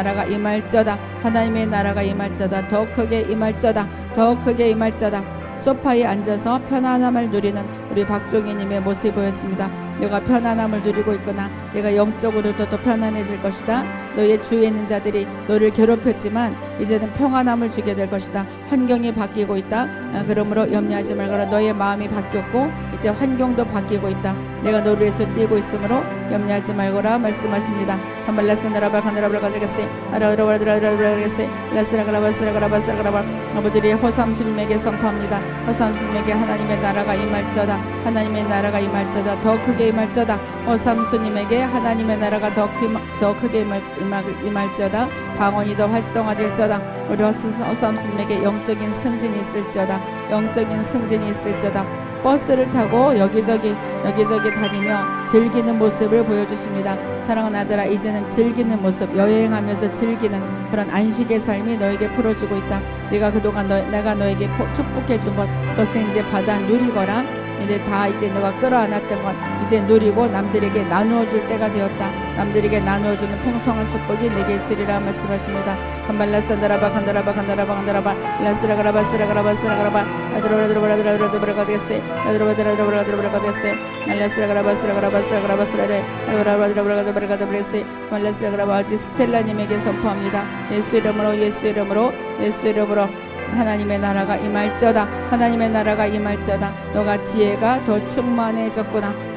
S1: 나라가 임할저다. 하나님의 나라가 임할저다. 더 크게 임할저다. 더 크게 임할저다. 소파에 앉아서 편안함을 누리는 우리 박종희님의 모습이 보였습니다. 너가 편안함을 누리고 있거나 내가 영적으로도 더 편안해질 것이다. 너의 주위에 있는 자들이 너를 괴롭혔지만 이제는 평안함을 주게 될 것이다. 환경이 바뀌고 있다. 그러므로 염려하지 말거라. 너의 마음이 바뀌었고 이제 환경도 바뀌고 있다. 내가 너를 위해서 뛰고 있으므로 염려하지 말거라 말씀하십니다. 아버지의 허삼수님에게 선포합니다. 허삼수님에게 하나님의 나라가 임할저다. 하나님의 나라가 임할저다. 더 크게 임할저다. 허삼수님에게 하나님의 나라가 더 크게 임할저다. 방언이 더 활성화될저다. 우리 허삼수님에게 영적인 승진이 있을저다. 영적인 승진이 있을저다. 버스를 타고 여기저기 다니며 즐기는 모습을 보여주십니다. 사랑하는 아들아, 이제는 즐기는 모습, 여행하면서 즐기는 그런 안식의 삶이 너에게 풀어지고 있다. 네가 그동안 내가 너에게 축복해 준 것, 그것을 이제 받아 누리거라. 이제 너가 끌어안았던 것 이제 누리고 남들에게 나누어 줄 때가 되었다. 남들에게 나누어 주는 풍성한 축복이 내게 있으리라 말씀하십니다. 간발라산다라바 간다라바 간다라바 간다라바 라스라가라바 스라가라바 아드로라드로라드로라드로라가데세 아드로라드로라드로라가데세 알라스라가라바 스라가라바 스라가라바 스라레 아드로라드로라드로라가데브레세 말라스라가라바 아지 스텔라님에게 선포합니다. 예수 이름으로 하나님의 나라가 임할저다. 하나님의 나라가 임할저다. 너가 지혜가 더 충만해졌구나.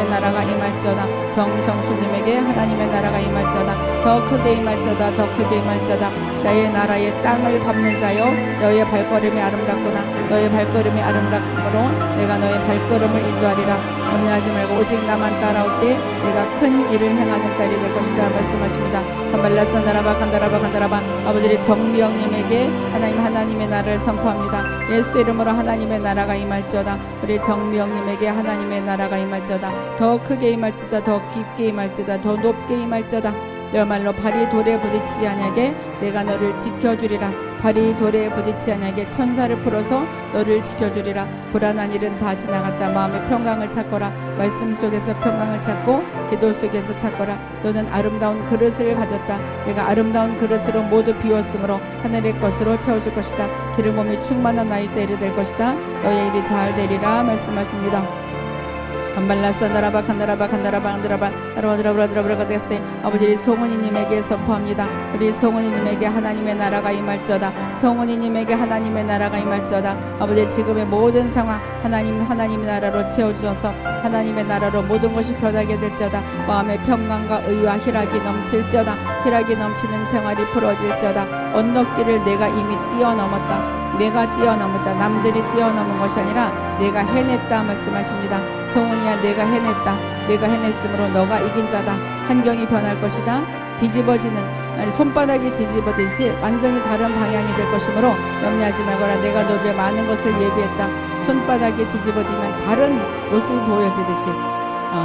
S1: 하나님의 나라가 임할지어다. 정정수님에게 하나님의 나라가 임할지어다. 더 크게 임할지어다. 더 크게 임할지어다. 나의 나라의 땅을 밟는 자여, 너의 발걸음이 아름답구나. 너의 발걸음이 아름답므로 내가 너의 발걸음을 인도하리라. 염려하지 말고 오직 나만 따라올 때 내가 큰 일을 행하는 딸이 될 것이다 말씀하십니다. 간발라사 나라바 간다라바 간다라바. 아버지 정미영님에게 하나님의 나라를 선포합니다. 예수 이름으로 하나님의 나라가 임할지어다. 우리 정미영님에게 하나님의 나라가 임할지어다. 더 크게 임할지어다. 더 깊게 임할지어다. 더 높게 임할지어다. 너말로 발이 돌에 부딪히지 아니하게 내가 너를 지켜주리라. 발이 돌에 부딪히지 아니하게 천사를 풀어서 너를 지켜주리라. 불안한 일은 다 지나갔다. 마음의 평강을 찾거라. 말씀 속에서 평강을 찾고 기도 속에서 찾거라. 너는 아름다운 그릇을 가졌다. 내가 아름다운 그릇으로 모두 비웠으므로 하늘의 것으로 채워줄 것이다. 기름 부음이 충만한 나일 때 이르될 것이다. 너의 일이 잘 되리라 말씀하십니다. 간발라사 나라바 간다라바 간다라바 간다라바 라라라라라라라가 되겠어요. 아버지 송은이님에게 선포합니다. 우리 송은이님에게 하나님의 나라가 임할지어다. 송은이님에게 하나님의 나라가 임할지어다. 아버지 지금의 모든 상황 하나님의 나라로 채워주셔서 하나님의 나라로 모든 것이 변하게 될지어다. 마음의 평강과 의와 희락이 넘칠지어다. 희락이 넘치는 생활이 풀어질지어다. 언덕길을 내가 이미 뛰어넘었다. 내가 뛰어넘었다. 남들이 뛰어넘은 것이 아니라 내가 해냈다 말씀하십니다. 성훈이야, 내가 해냈다. 내가 해냈으므로 너가 이긴 자다. 환경이 변할 것이다. 뒤집어지는 손바닥이 뒤집어지듯이 완전히 다른 방향이 될 것이므로 염려하지 말거라. 내가 너를 위해 많은 것을 예비했다. 손바닥이 뒤집어지면 다른 모습이 보여지듯이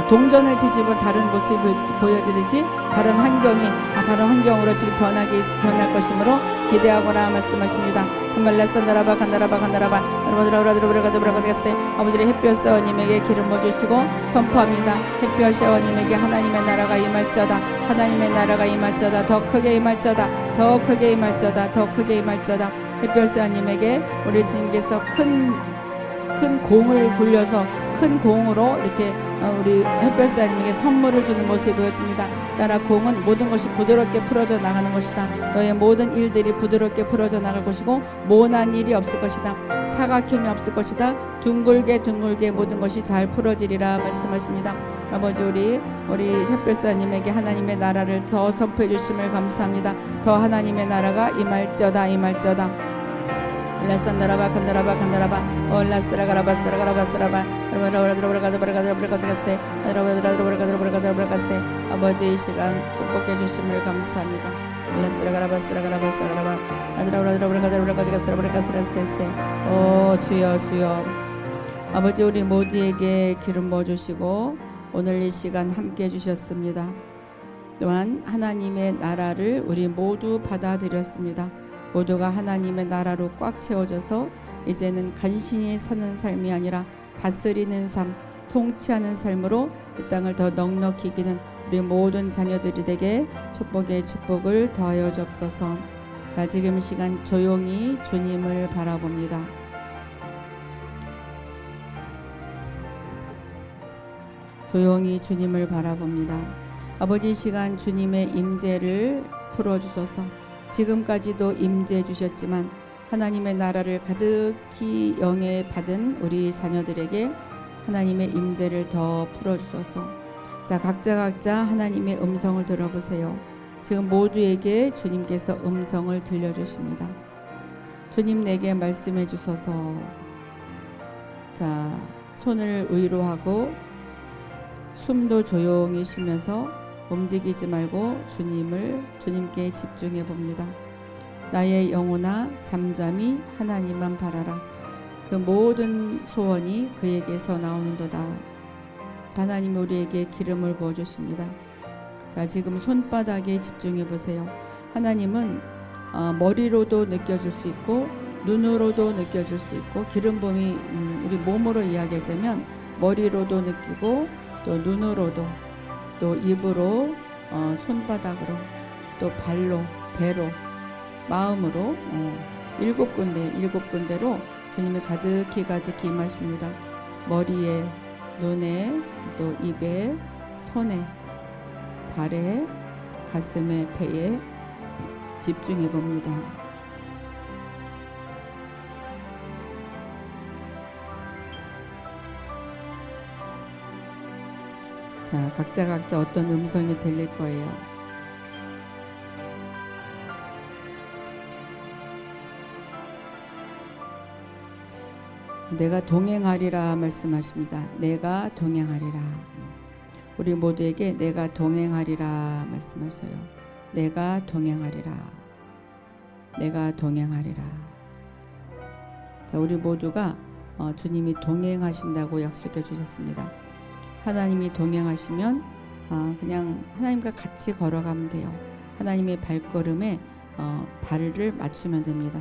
S1: 동전을 뒤집은 다른 모습이 보여지듯이 다른 환경으로 지금 변할 것이므로 기대하거라 말씀하십니다. 말라사 나라바 간다라바 간다라바 라라라라라라라라라가 되겠어요. 아버지 햇볕사원님에게 기름 부어주시고 선포합니다. 햇볕사원님에게 하나님의 나라가 임할지어다. 하나님의 나라가 임할지어다. 더 크게 임할지어다. 더 크게 임할지어다. 더 크게 임할지어다. 햇볕사원님에게 우리 주님께서 큰 공을 굴려서 큰 공으로 이렇게 우리 햇볕사님에게 선물을 주는 모습이 보여집니다. 따라 공은 모든 것이 부드럽게 풀어져 나가는 것이다. 너의 모든 일들이 부드럽게 풀어져 나갈 것이고 모난 일이 없을 것이다. 사각형이 없을 것이다. 둥글게 모든 것이 잘 풀어지리라 말씀하십니다. 아버지 우리 햇볕사님에게 하나님의 나라를 더 선포해 주심을 감사합니다. 더 하나님의 나라가 임할지어다. 라산다라바 간다라바 간다라바 올라스라가라바스라가라바스라바 아버지 이 시간 축복해 주심을 감사합니다. 오 주여 아버지 우리 모두에게 기름 부어주시고 오늘 이 시간 함께 해주셨습니다. 또한 하나님의 나라를 우리 모두 받아들였습니다. 모두가 하나님의 나라로 꽉 채워져서 이제는 간신히 사는 삶이 아니라 다스리는 삶, 통치하는 삶으로 이 땅을 더 넉넉히 이기는 우리 모든 자녀들에게 축복의 축복을 더하여 주옵소서. 자, 지금 시간 조용히 주님을 바라봅니다. 조용히 주님을 바라봅니다. 아버지 시간 주님의 임재를 풀어주소서. 지금까지도 임재해 주셨지만 하나님의 나라를 가득히 영에 받은 우리 자녀들에게 하나님의 임재를 더 풀어주소서. 자, 각자 하나님의 음성을 들어보세요. 지금 모두에게 주님께서 음성을 들려주십니다. 주님 내게 말씀해 주소서. 자, 손을 위로 하고 숨도 조용히 쉬면서 움직이지 말고 주님께 집중해 봅니다. 나의 영혼아 잠잠히 하나님만 바라라. 그 모든 소원이 그에게서 나오는도다. 자, 하나님 우리에게 기름을 부어주십니다. 자, 지금 손바닥에 집중해 보세요. 하나님은 머리로도 느껴질 수 있고 눈으로도 느껴질 수 있고, 기름 부음이 우리 몸으로 이야기하자면 머리로도 느끼고 또 눈으로도 또 입으로 손바닥으로 또 발로 배로 마음으로 일곱 군데로 주님이 가득히 임하십니다. 머리에 눈에 또 입에 손에 발에 가슴에 배에 집중해 봅니다. 자, 각자 어떤 음성이 들릴 거예요. 내가 동행하리라 말씀하십니다. 내가 동행하리라. 우리 모두에게 내가 동행하리라 말씀하셔요. 내가 동행하리라. 내가 동행하리라. 자, 우리 모두가 주님이 동행하신다고 약속해 주셨습니다. 하나님이 동행하시면 그냥 하나님과 같이 걸어가면 돼요. 하나님의 발걸음에 발을 맞추면 됩니다.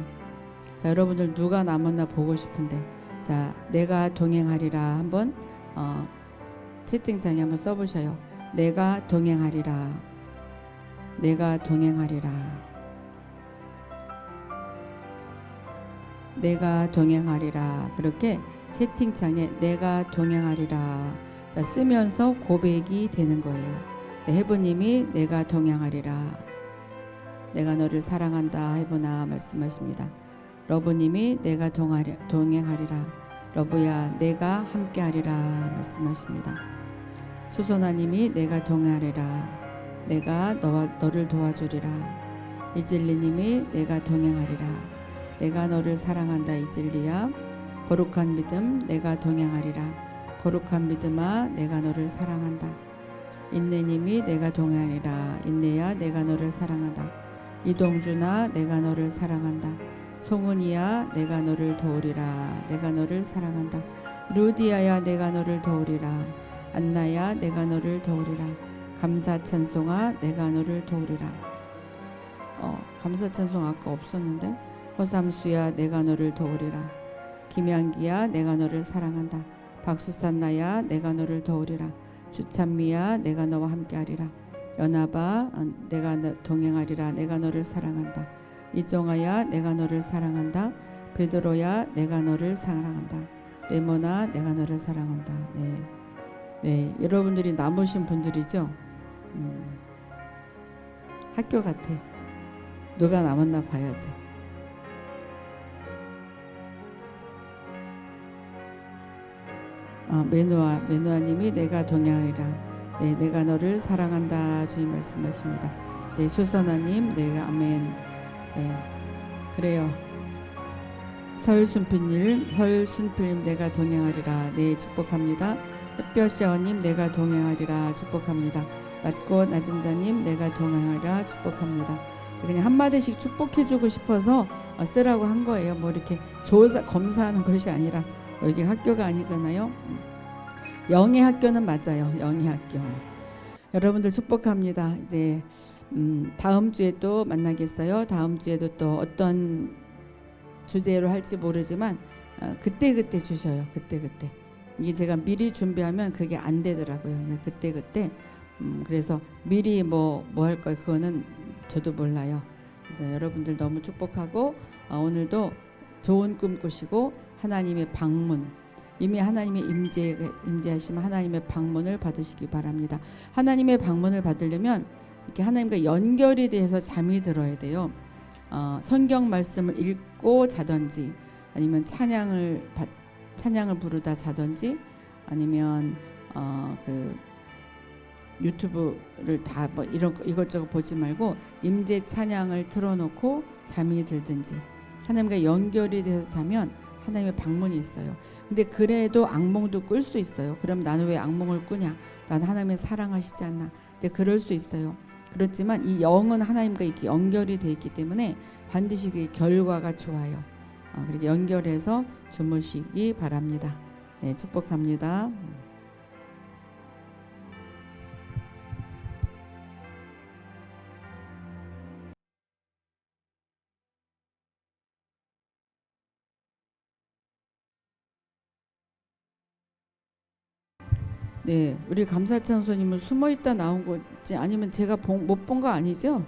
S1: 자, 여러분들 누가 남았나 보고 싶은데, 자, 내가 동행하리라 한번 채팅창에 한번 써보셔요. 내가 동행하리라. 내가 동행하리라. 내가 동행하리라. 그렇게 채팅창에 내가 동행하리라. 자, 쓰면서 고백이 되는 거예요. 네, 해부님이 내가 동행하리라. 내가 너를 사랑한다 해보나 말씀하십니다. 러브님이 내가 동행하리라. 러브야 내가 함께하리라 말씀하십니다. 수소나님이 내가 동행하리라. 내가 너를 도와주리라. 이질리님이 내가 동행하리라. 내가 너를 사랑한다 이질리야. 거룩한 믿음 내가 동행하리라. 거룩한 믿음아 내가 너를 사랑한다. 인내님이 내가 동행하리라. 인내야 내가 너를 사랑한다. 이동준아 내가 너를 사랑한다. 송은이야 내가 너를 도우리라. 내가 너를 사랑한다. 루디아야 내가 너를 도우리라. 안나야 내가 너를 도우리라. 감사 찬송아 내가 너를 도우리라. 감사 찬송 아까 없었는데. 허삼수야 내가 너를 도우리라. 김양기야 내가 너를 사랑한다. 박수산나야 내가 너를 도우리라. 주찬미야 내가 너와 함께하리라. 연아바 내가 동행하리라. 내가 너를 사랑한다. 이종아야 내가 너를 사랑한다. 베드로야 내가 너를 사랑한다. 레모나 내가 너를 사랑한다. 네, 여러분들이 남으신 분들이죠. 학교 같아. 누가 남았나 봐야지. 메누아님이 내가 동행하리라. 네, 내가 너를 사랑한다 주님 말씀하십니다. 네, 수선아님 내가 아멘. 네, 그래요. 설순필님 내가 동행하리라. 네, 축복합니다. 햇볕샤워님 내가 동행하리라. 축복합니다. 낮고 낮은 자님 내가 동행하리라. 축복합니다. 그냥 한마디씩 축복해주고 싶어서 쓰라고 한 거예요. 뭐 이렇게 검사하는 것이 아니라, 여기 학교가 아니잖아요. 영의 학교는 맞아요. 영의 학교. 여러분들 축복합니다. 이제 다음 주에 또 만나겠어요. 다음 주에도 또 어떤 주제로 할지 모르지만 그때 주셔요. 그때. 이게 제가 미리 준비하면 그게 안 되더라고요. 그때. 그래서 미리 뭐 할 거예요. 그거는 저도 몰라요. 그래서 여러분들 너무 축복하고 오늘도 좋은 꿈 꾸시고 하나님의 방문, 이미 하나님의 임재하시면 하나님의 방문을 받으시기 바랍니다. 하나님의 방문을 받으려면 이렇게 하나님과 연결이 돼서 잠이 들어야 돼요. 성경 말씀을 읽고 자든지, 아니면 찬양을 부르다 자든지, 아니면 그 유튜브를 다 뭐 이것저것 보지 말고 임재 찬양을 틀어놓고 잠이 들든지 하나님과 연결이 돼서 자면 하나님의 방문이 있어요. 근데 그래도 악몽도 꿀 수 있어요. 그럼 나는 왜 악몽을 꾸냐? 난 하나님을 사랑하시지 않나? 근데 그럴 수 있어요. 그렇지만 이 영은 하나님과 이렇게 연결이 돼 있기 때문에 반드시 그 결과가 좋아요. 그렇게 연결해서 주무시기 바랍니다. 네, 축복합니다. 네, 우리 감사찬송님은 숨어있다 나온 거지 아니면 제가 못 본 거 아니죠?